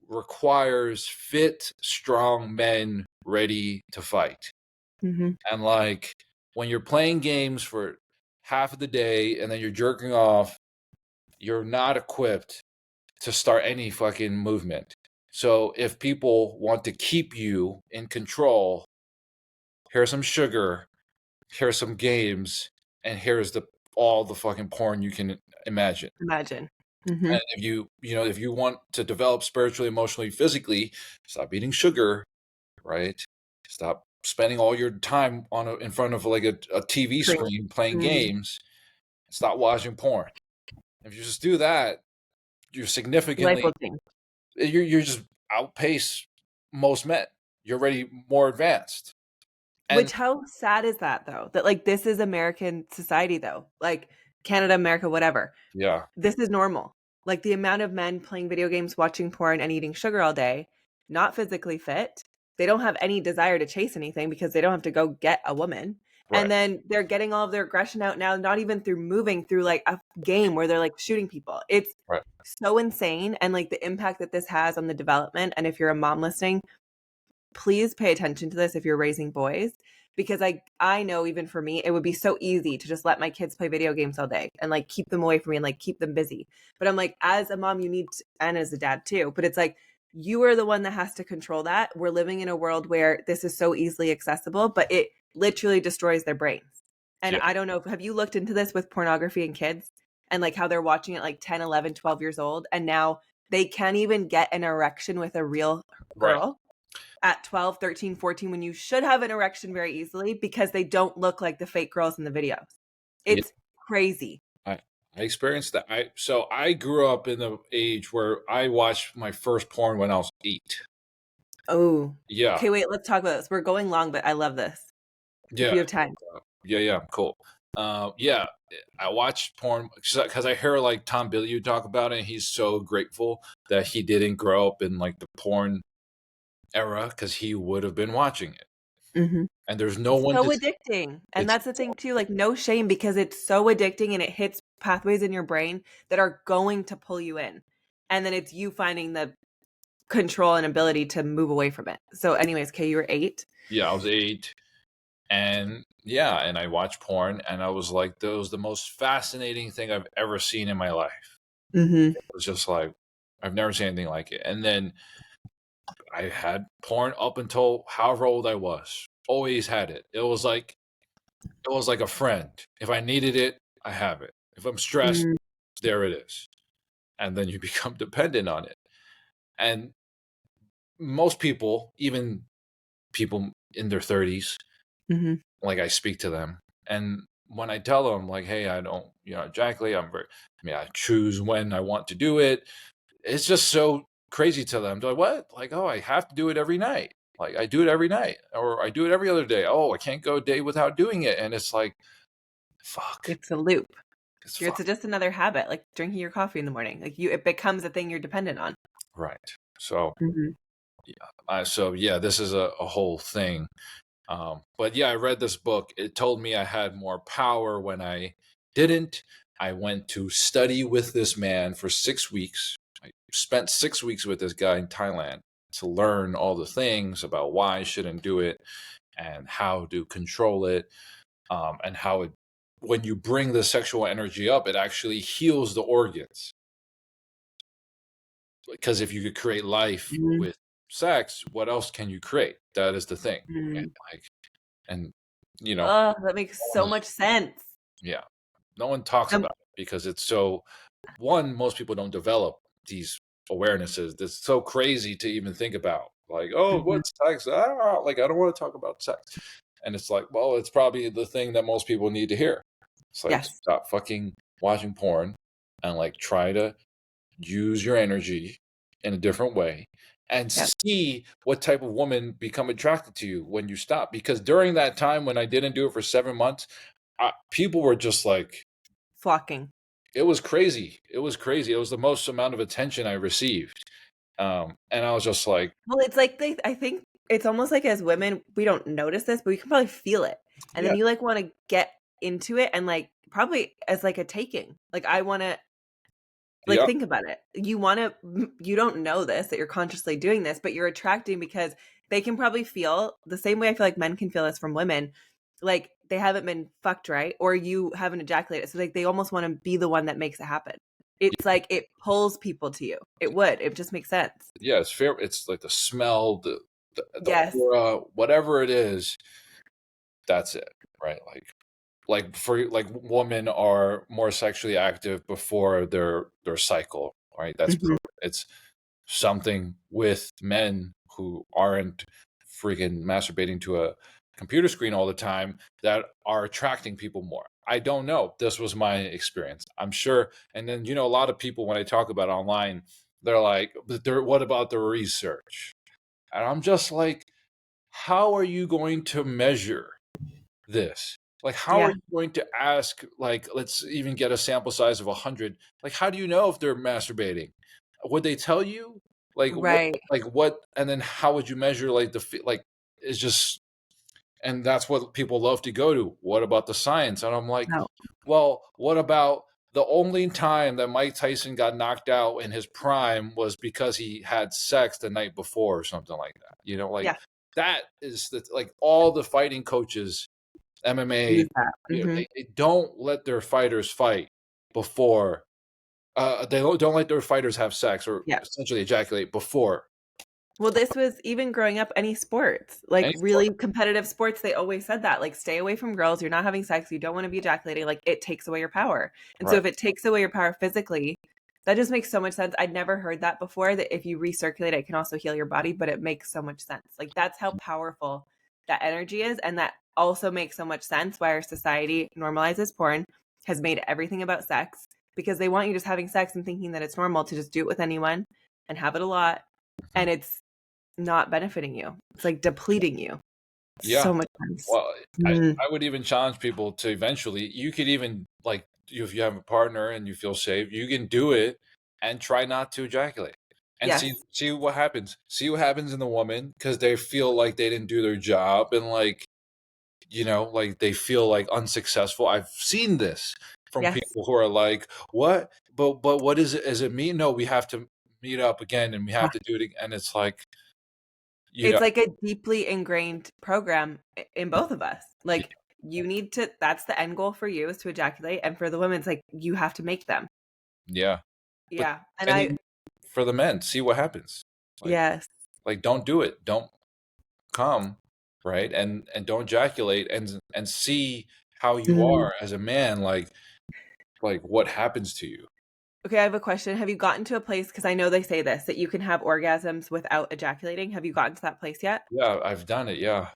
requires fit, strong men ready to fight. Mm-hmm. And like when you're playing games for half of the day and then you're jerking off, you're not equipped to start any fucking movement. So if people want to keep you in control, here's some sugar, here's some games, and here's the all the fucking porn you can imagine. Imagine. Mm-hmm. And if you want to develop spiritually, emotionally, physically, stop eating sugar, right? Stop spending all your time in front of like a TV Screen. screen playing Mm. games. Stop watching porn. If you just do that, you're Life will significantly change. you're just outpace most men. You're already more advanced. And Which how sad is that though? That like this is American society though. Like Canada, America, whatever. yeah, This is normal. Like the amount of men playing video games, watching porn, and eating sugar all day, not physically fit. They don't have any desire to chase anything because they don't have to go get a woman. right, And then they're getting all of their aggression out now, not even through moving through like a game where they're like shooting people. It's right. so insane. And like the impact that this has on the development. And if you're a mom listening, please pay attention to this if you're raising boys because I know even for me it would be so easy to just let my kids play video games all day and like keep them away from me and like keep them busy. But I'm like as a mom you need to, and as a dad too, but it's like you are the one that has to control that. We're living in a world where this is so easily accessible, but it literally destroys their brains. And Yeah, I don't know, have you looked into this with pornography and kids and like how they're watching it like 10, 11, 12 years old and now they can't even get an erection with a real right. girl at 12, 13, 14 when you should have an erection very easily because they don't look like the fake girls in the videos. Yeah, It's crazy. I I experienced that. I grew up in the age where I watched my first porn when I was 8. Oh. Yeah. Okay, wait, let's talk about this. We're going long, but I love this. If Yeah. you have time. Yeah, cool. Yeah, I watched porn because I hear like Tom Bilyeu talk about it. And he's so grateful that he didn't grow up in like the porn era because he would have been watching it. Mhm. And there's no It's one so to. addicting. And It's that's the thing too, like no shame because it's so addicting and it hits pathways in your brain that are going to pull you in. And then it's you finding the control and ability to move away from it. So anyways, okay, you were 8. yeah. I was 8, and yeah, and I watched porn, and I was like, that was the most fascinating thing I've ever seen in my life. Mhm. It was just like I've never seen anything like it. And then I had porn up until however old I was. Always had it. It was like a friend. If I needed it, I have it. If I'm stressed, Mm. there it is. And then you become dependent on it. And most people, even people in their 30s, Mhm. like I speak to them. And when I tell them, like, hey, I don't, ejaculate, I choose when I want to do it. It's just so crazy to them. They're like, what? Like, oh, I have to do it every night. Like, I do it every night, or I do it every other day. Oh, I can't go a day without doing it. And it's like, fuck. It's a loop. It's It's fuck. just another habit, like drinking your coffee in the morning. Like it becomes a thing you're dependent on. Right. So, Mhm. yeah, this is a whole thing. But yeah, I read this book. It told me I had more power when I didn't. I went to study with this man for 6 weeks. I spent 6 weeks with this guy in Thailand to learn all the things about why I shouldn't do it and how to control it, and how it, when you bring the sexual energy up, it actually heals the organs. Because if you could create life Mhm. with sex, what else can you create? That is the thing. And Mhm. like, and you know, Oh, that makes no so one- much sense. yeah, no one talks Um, about it because it's so, one, most people don't develop these awarenesses. That's so crazy to even think about. Like, oh, mhm. what's sex? Like, I don't want to talk about sex. And it's like, well, it's probably the thing that most people need to hear. It's like, Yes. stop fucking watching porn and like try to use your energy in a different way and Yep. see what type of woman become attracted to you when you stop. Because during that time when I didn't do it for 7 months, people were just like, Flocking. it was crazy. It was crazy. It was the most amount of attention I received. And I was just like, Well, it's like I think it's almost like as women, we don't notice this, but we can probably feel it. And yeah, then you like want to get into it and like probably as like a taking. Like I want to like yeah, think about it. You want to you don't know this that you're consciously doing this, but you're attracting because they can probably feel the same way I feel like men can feel this from women. Like they haven't been fucked right or you haven't ejaculated. So like they almost want to be the one that makes it happen. It's yeah, like it pulls people to you. It would. It just makes sense. yeah. It's fair. It's like the smell, the Yes. aura, whatever it is. That's it, right? Like for like women are more sexually active before their cycle, right? That's Mhm. proven. It's something with men who aren't freaking masturbating to a computer screen all the time that are attracting people more. I don't know. This was my experience. I'm sure. And then, a lot of people, when I talk about it online, they're like, but what about the research? And I'm just like, how are you going to measure this? Like, how are Yeah. you going to ask, like, let's even get a sample size of 100? Like, how do you know if they're masturbating? Would they tell you? Right. What, and then how would you measure, like, like, it's just, and that's what people love to go to. What about the science? And I'm like, No. well, what about the only time that Mike Tyson got knocked out in his prime was because he had sex the night before or something like that? Like, Yeah. that is like all the fighting coaches, MMA, Use that. Mhm. they don't let their fighters fight before. They don't let their fighters have sex or Yeah. essentially ejaculate before Well, this was even growing up any sports, like any sport. really competitive sports, they always said that, like, stay away from girls, you're not having sex, you don't wanna be ejaculating, like, it takes away your power. And so Right. if it takes away your power physically, that just makes so much sense. I'd never heard that before, that if you recirculate, it can also heal your body, but it makes so much sense. Like, that's how powerful that energy is, and that also makes so much sense why our society normalizes porn, has made everything about sex, because they want you just having sex and thinking that it's normal to just do it with anyone and have it a lot, Mhm. and it's not benefiting you. It's like depleting you. Yeah. So much sense. Well, Mm. I would even challenge people to eventually, you could even, like, if you have a partner and you feel safe, you can do it and try not to ejaculate and see Yes. see what happens. See what happens in the woman because they feel like they didn't do their job and, like, like they feel like unsuccessful. I've seen this from Yes. people who are like, "What? But what is it? Is it me? No, we have to meet up again and we Yeah. have to do it." And it's like, you It's know, like a deeply ingrained program in both of us. Like you need to that's the end goal for you is to ejaculate, and for the women it's like you have to make them. yeah. But Yeah. And and I even for the men, see what happens. Like, yes. don't do it. Don't come, right? And don't ejaculate and see how you Mm. are as a man. Like what happens to you. Okay, I have a question. Have you gotten to a place, because I know they say this, that you can have orgasms without ejaculating? Have you gotten to that place yet? Yeah, I've done it. Yeah.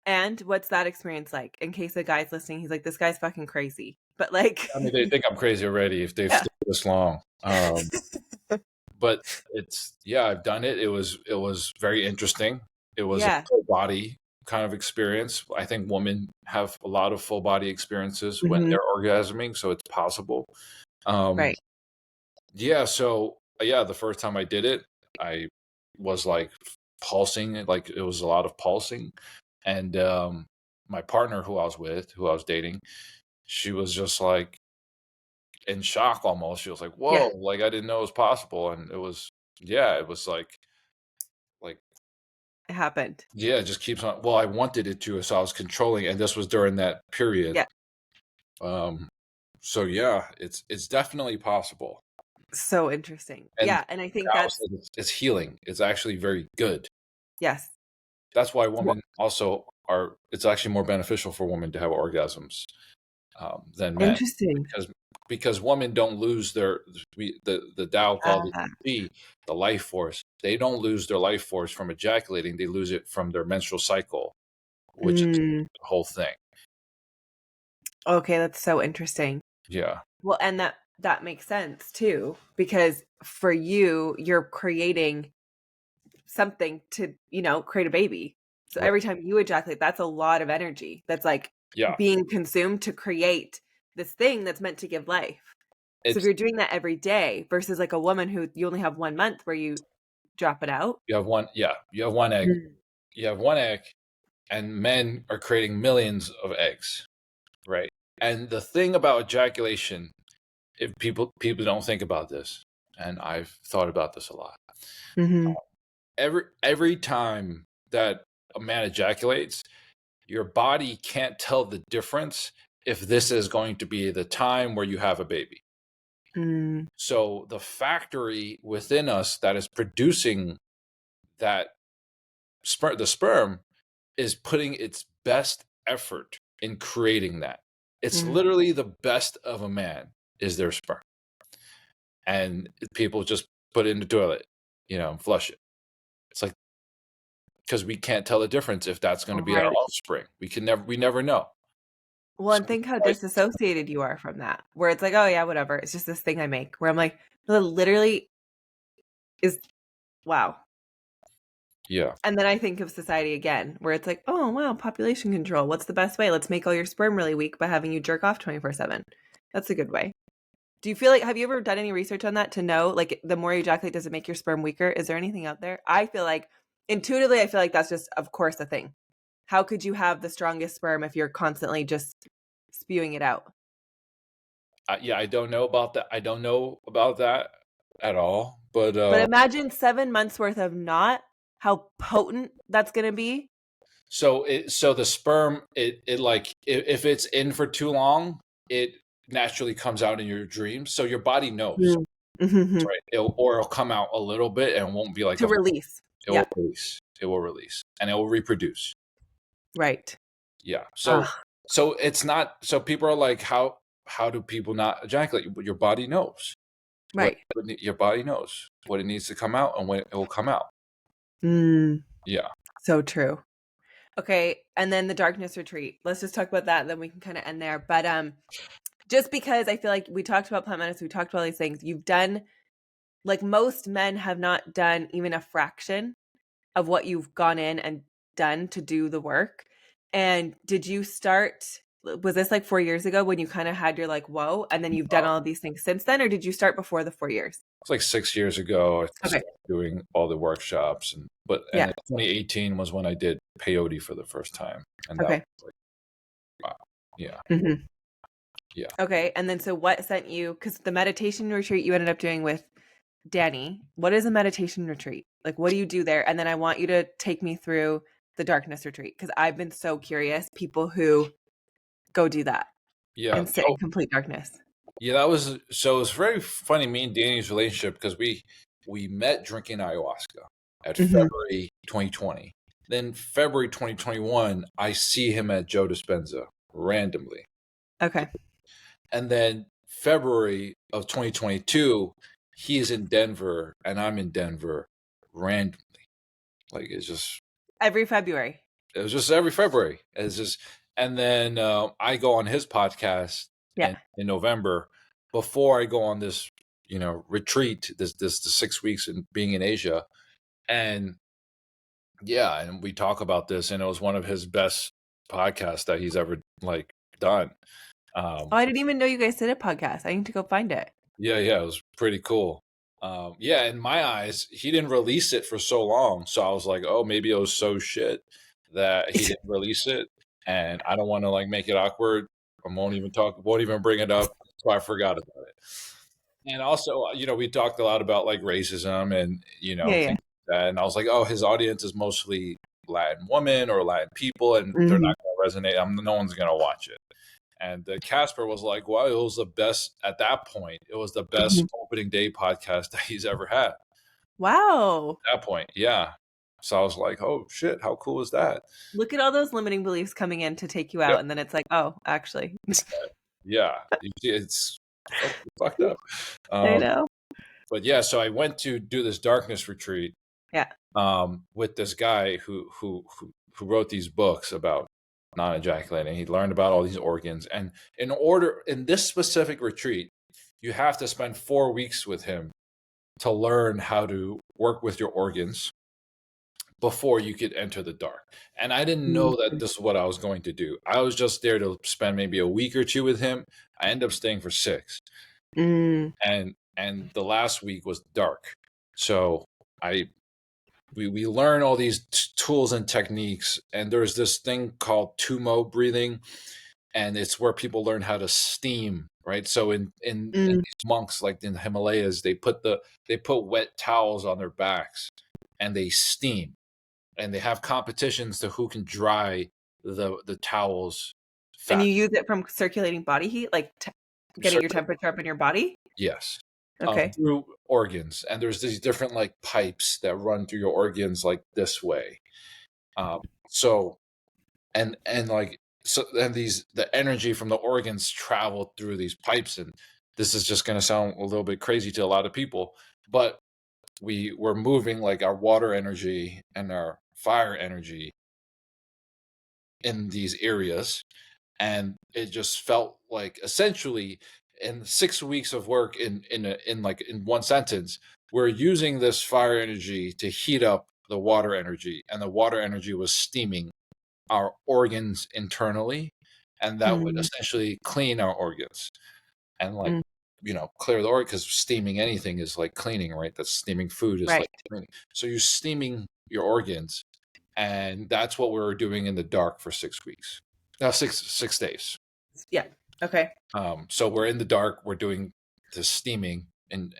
And what's that experience like? In case a guy's listening, he's like, this guy's fucking crazy. But like, I mean, they think I'm crazy already if they've yeah. stayed this long. But it's, yeah, I've done it. It was very interesting. It was a Yeah. full body kind of experience. I think women have a lot of full body experiences when Mhm. they're orgasming, so it's possible. Um, Right. yeah, so yeah, the first time I did it, I was like pulsing, like it was a lot of pulsing, and my partner who I was with, who I was dating, she was just like, in shock almost. She was like, Yeah, "Whoa, like, I didn't know it was possible," and it was yeah, it was like, it happened. yeah, it just keeps on well, I wanted it to, so I was controlling, and this was during that period. Yeah, Um, so yeah, it's definitely possible, so interesting. and Yeah, and I think the that's opposite it's healing. It's actually very good. yes. That's why Well, women also are it's actually more beneficial for women to have orgasms, than men interesting. because women don't lose their the Tao called it Ah, the Qi, the life force. They don't lose their life force from ejaculating, they lose it from their menstrual cycle, which is mm, the whole thing. okay, that's so interesting. Yeah. Well, and that makes sense too, because for you, you're creating something to, create a baby. So Right. every time you ejaculate, that's a lot of energy that's like Yeah. being consumed to create this thing that's meant to give life. So if It's you're doing that every day versus like a woman who you only have 1 month where you drop it out. you have one yeah, you have one egg. Mm. You have one egg, and men are creating millions of eggs, right? And the thing about ejaculation, if people don't think about this, and I've thought about this a lot. Mhm. Every time that a man ejaculates, your body can't tell the difference if this is going to be the time where you have a baby. Mm. So the factory within us that is producing that the sperm is putting its best effort in creating that. It's Mm. literally the best of a man is their sperm. And people just put it in the toilet, and flush it. It's like because we can't tell the difference if that's going to be our Right. offspring. We never know. Well, So and think how like, disassociated you are from that, where it's like, "Oh, yeah, whatever. It's just this thing I make." Where I'm like, "No, that literally is wow." yeah, And then I think of society again, where it's like, "Oh, wow, population control. What's the best way? Let's make all your sperm really weak by having you jerk off 24/7." That's a good way. Do you feel like have you ever done any research on that to know, like, the more you ejaculate, does it make your sperm weaker? Is there anything out there? I feel like intuitively, I feel like that's just, of course, a thing. How could you have the strongest sperm if you're constantly just spewing it out? yeah. I don't know about that. I don't know about that at all. But But imagine 7 months worth of not, how potent that's gonna be. so the sperm it like if it's in for too long, it naturally comes out in your dreams. So your body knows, Mm. Mhm. right? It'll come out a little bit and won't be like To a release. it will Yeah, release. It will release and it will reproduce. right. Yeah. So Ugh, so it's not so people are like, how do people not ejaculate? But your body knows right. your body knows what it needs to come out and when it will come out. Mm, Yeah. so true. Okay, and then the darkness retreat. Let's just talk about that, then we can kinda end there, but, just because I feel like we talked about plant medicine, we talked about all these things, you've done like, most men have not done even a fraction of what you've gone in and done to do the work, and did you start was this, like, 4 years ago when you kinda had your, like, "Whoa," and then you've done all of these things since then, or did you start before the 4 years? It's like 6 years ago I Okay, started doing all the workshops and yeah, in 2018 was when I did peyote for the first time. And that was okay, like, wow. Yeah. mhm. Yeah. Okay, and then so what sent you? Because the meditation retreat you ended up doing with Danny, what is a meditation retreat? Like, what do you do there? And then I want you to take me through the darkness retreat because I've been so curious, people who go do that Yeah. and sit in complete darkness. Yeah, that was so it's very funny, me and Danny's relationship because we met drinking ayahuasca at Mhm. February 2020. Then February 2021, I see him at Joe Dispenza randomly. Okay. And then February of 2022, he is in Denver and I'm in Denver randomly. Like Every February. it was just every February. It's just and then I go on his podcast Yeah. in November before I go on this retreat this the 6 weeks and being in Asia and yeah and we talk about this and it was one of his best podcasts that he's ever like done. Oh, um I didn't even know you guys did a podcast. I need to go find it. yeah, it was pretty cool. Yeah, in my eyes he didn't release it for so long, so I was like, oh, maybe it was so shit that he didn't release it and I don't want to like make it awkward. I won't even bring it up. so I forgot about it. And also, we talked a lot about like racism and Yeah, things yeah. like that. And I was like, oh, his audience is mostly Latin women or Latin people, and they're Mhm. not going to resonate. No one's going to watch it. And Casper was like, well, it was the best at that point. It was the best Mhm. opening day podcast that he's ever had at Wow. that point. Yeah. So I was like, oh shit, how cool is that? Look at all those limiting beliefs coming in to take you Yep. out, and then it's like, oh, actually. Yeah. It's fucked up. I Um, know. but yeah, so I went to do this darkness retreat Yeah. with this guy who wrote these books about non-ejaculating. He learned about all these organs, and in this specific retreat, you have to spend 4 weeks with him to learn how to work with your organs before you could enter the dark. And I didn't know that this is what I was going to do. I was just there to spend maybe a week or two with him. I ended up staying for 6, Mm. and the last week was dark. So I we learn all these tools and techniques, and there's this thing called tumo breathing, and it's where people learn how to steam, right? So in Mm. these monks, like in the Himalayas, they put wet towels on their backs and they steam, and they have competitions to who can dry the towels And fast. you use it from circulating body heat, like getting your temperature up in your body? Yes. Okay. Through organs, and there's these different like pipes that run through your organs like this way. So and like so and the energy from the organs travel through these pipes, and this is just going to sound a little bit crazy to a lot of people, but we're moving like our water energy and our fire energy in these areas, and it just felt like essentially in 6 weeks of work in one sentence, we're using this fire energy to heat up the water energy, and the water energy was steaming our organs internally, and that would Mm. essentially clean our organs and like Mm. clear the organ, because steaming anything is like cleaning, right? That's steaming food is Right. like cleaning. So you're steaming your organs, and that's what we were doing in the dark for 6 weeks. No, 6 days. Yeah. Okay. So we're in the dark. We're doing the steaming, and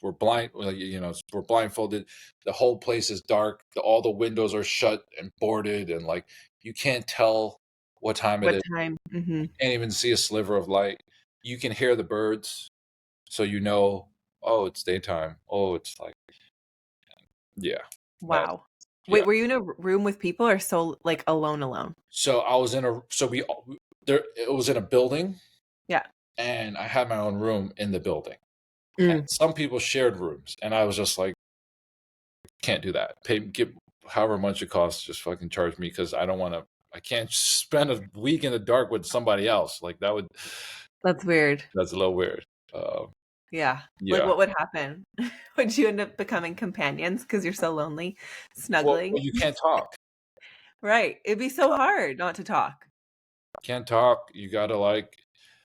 we're blind. We're blindfolded. The whole place is dark. All the windows are shut and boarded, and like you can't tell what time it What is. time? Mm-hmm. You can't even see a sliver of light. You can hear the birds, so oh, it's daytime. Oh, it's like yeah, that Wow. yeah. Wait, were you in a room with people or so like alone? So I was in a so we there. It was in a building, Yeah. and I had my own room in the building. And Mm. some people shared rooms, and I was just like, can't do that. Give however much it costs, just fucking charge me, because I don't want to. I can't spend a week in the dark with somebody else. Like That's weird. that's a little weird. Uh, Yeah. Like yeah. what would happen? Would you end up becoming companions because you're so lonely, Well, snuggling? you can't talk. Right. It'd be so hard not to talk. Can't talk. You gotta like.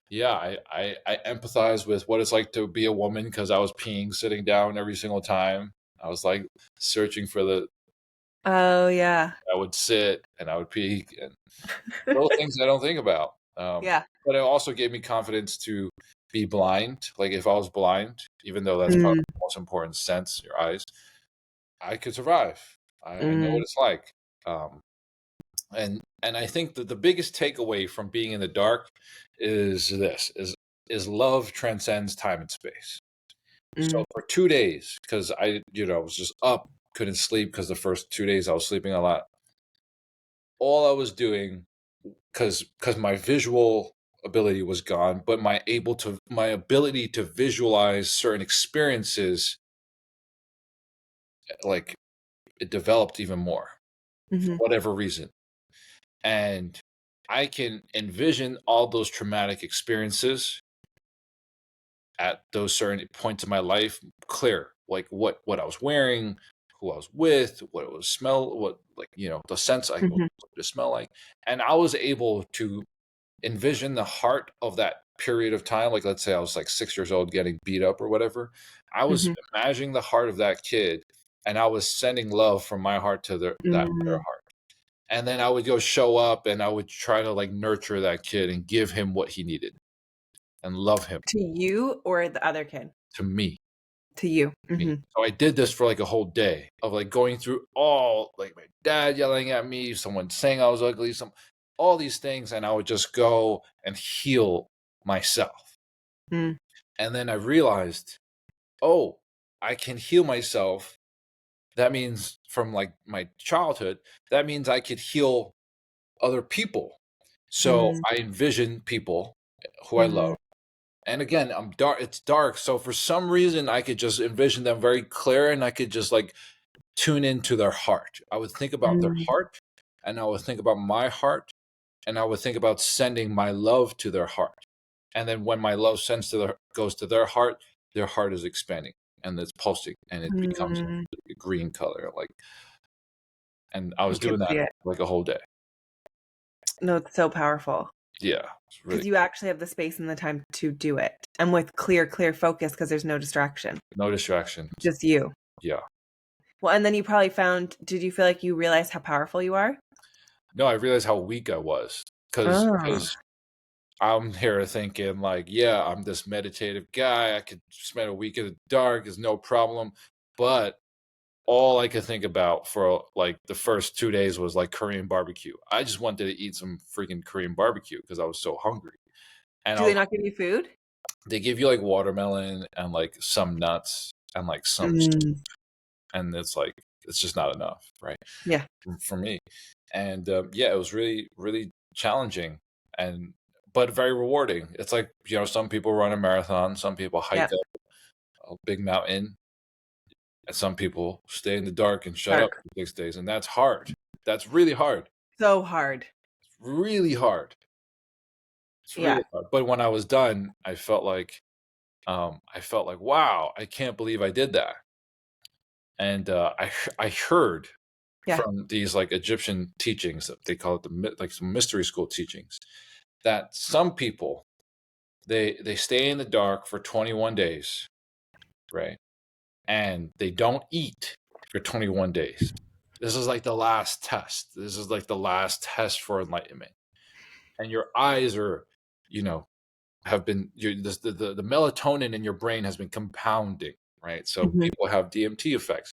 Yeah, I empathize with what it's like to be a woman, because I was peeing sitting down every single time. I was like searching for Oh yeah. I would sit and I would pee, and little things I don't think about. Yeah. But it also gave me confidence to be blind. Like if I was blind, even though that's probably Mm. the most important sense, your eyes, I could survive. I know what Mm. it's like. Um, and I think that the biggest takeaway from being in the dark is is love transcends time and space. Mm. So for 2 days, because I was just up, couldn't sleep, because the first 2 days I was sleeping a lot. All I was doing, because my visual ability was gone, but my ability to visualize certain experiences, like it developed even more for Hmm. whatever reason. And I can envision all those traumatic experiences at those certain points in my life clear, like what I was wearing, who I was with, what it was smell, what like the sense I what Hmm. it smell like, and I was able to envision the heart of that period of time. Like let's say I was like 6 years old getting beat up or whatever. I was Hmm. imagining the heart of that kid, and I was sending love from my heart to their Mm. heart. And then I would go show up, and I would try to like nurture that kid and give him what he needed. and love him. To you or the other kid? To me. To you. Me. Mm-hmm. So I did this for like a whole day of like going through all like my dad yelling at me, someone saying I was ugly, all these things, and I would just go and heal myself. Mm. And then I realized, oh, I can heal myself. That means from like my childhood, that means I could heal other people. So Mm. I envision people who I Mm. love. And again, it's dark. So for some reason I could just envision them very clear, and I could just like tune into their heart. I would think about their Mm. heart, and I would think about my heart, and I would think about sending my love to their heart. And then when my love goes to their heart is expanding and it's pulsing and it becomes Mm. a green color. Like, and I I was could doing that see it. like a whole day. No, it's so powerful Yeah, it's really because you actually have the space and the time to do it, and with clear focus because there's no distraction, no distractions. just you. Yeah. Well, and then you probably found. Did you feel like you realized how powerful you are? No, I realized how weak I was because Oh. I'm here thinking like, yeah, I'm this meditative guy. I could spend a week in the dark is no problem. But all I could think about for like the first 2 days was like Korean barbecue. I just wanted to eat some freaking Korean barbecue because I was so hungry. And Do they not give you food? they give you like watermelon and like some nuts and like some, Mm. and it's like, it's just not enough, right? Yeah. For me. And yeah, it was really, really challenging and, but very rewarding. It's like, some people run a marathon, some people hike Yeah. up a big mountain, and some people stay in the dark and shut up Dark. for 6 days. And that's hard. That's really hard. So hard. It's really hard. It's Yeah. really hard. But when I was done, I felt like, wow, I can't believe I did that. And I heard Yeah. from these like Egyptian teachings, they call it like some mystery school teachings, that some people they stay in the dark for 21 days, right? And they don't eat for 21 days. This is like the last test. This is like the last test for enlightenment. And your eyes are, you know, have been the melatonin in your brain has been compounding, right? So Mhm. people have DMT effects.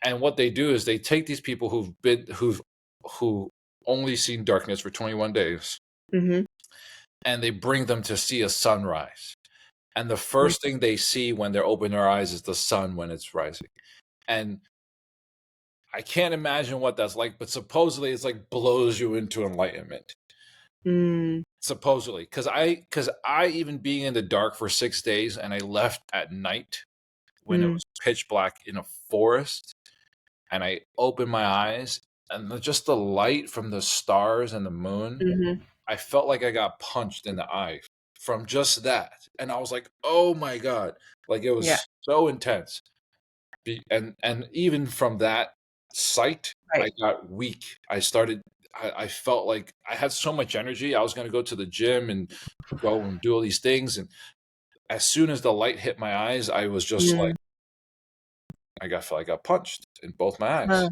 And what they do is they take these people who only seen darkness for 21 days, Mhm. and they bring them to see a sunrise. And the first thing they see when they open their eyes is the sun when it's rising. And I can't imagine what that's like, but supposedly it's like blows you into enlightenment. Mm. Supposedly, because I even being in the dark for 6 days, and I left at night when it Mm. was pitch black in a forest, and I opened my eyes, and just the light from the stars and the moon, Mhm. I felt like I got punched in the eye from just that. And I was like, oh my God. Like it Yeah. was so intense. And even from that sight, I Right. got weak. I felt like I had so much energy. I was going to go to the gym and go and do all these things. And as soon as the light hit my eyes, I was just like, Mm. I got punched in both my eyes. Huh.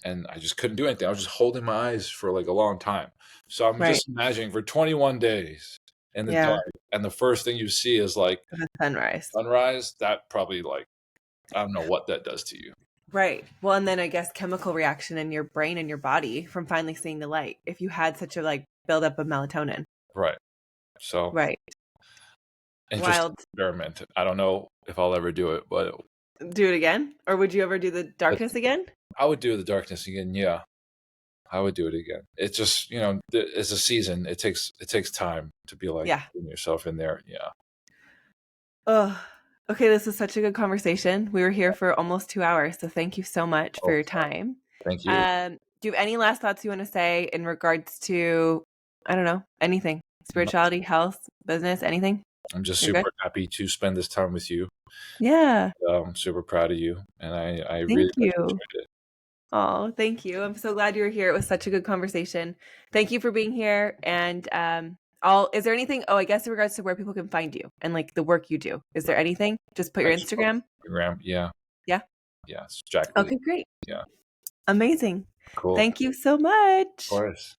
And I just couldn't do anything. I was just holding my eyes for like a long time. So I'm Right. just imagining for 21 days in the Yeah. dark, and the first thing you see is like The sunrise. sunrise. That probably like, I don't know what that does to you. Right. Well, and then I guess chemical reaction in your brain and your body from finally seeing the light. If you had such a like buildup of melatonin. Right. So Right. interesting Wild. experiment. I don't know if I'll ever do it, but Do it again? Or would you ever do the darkness again? I would do the darkness again. Yeah, I would do it again. It's just, it's a season. It takes time to be like Yeah. putting yourself in there. Yeah. Oh, okay. This was such a good conversation. We were here for almost 2 hours. So thank you so much for Oh, your time. thank you. Do you have any last thoughts you want to say in regards to, I don't know, anything? Spirituality, health, business, anything? I'm just You're good? super happy to spend this time with you. Yeah. I'm super proud of you, and I really Thank much you. enjoyed it. Oh, thank you. I'm so glad you were here. It was such a good conversation. Thank you for being here. And is there anything, I guess in regards to where people can find you and like the work you do, is there anything? Just put I your just love Instagram. Instagram. Yeah. Yeah. Yeah. It's Jack Lee. Okay, great. Yeah. Amazing. Cool. Thank you so Of much. course.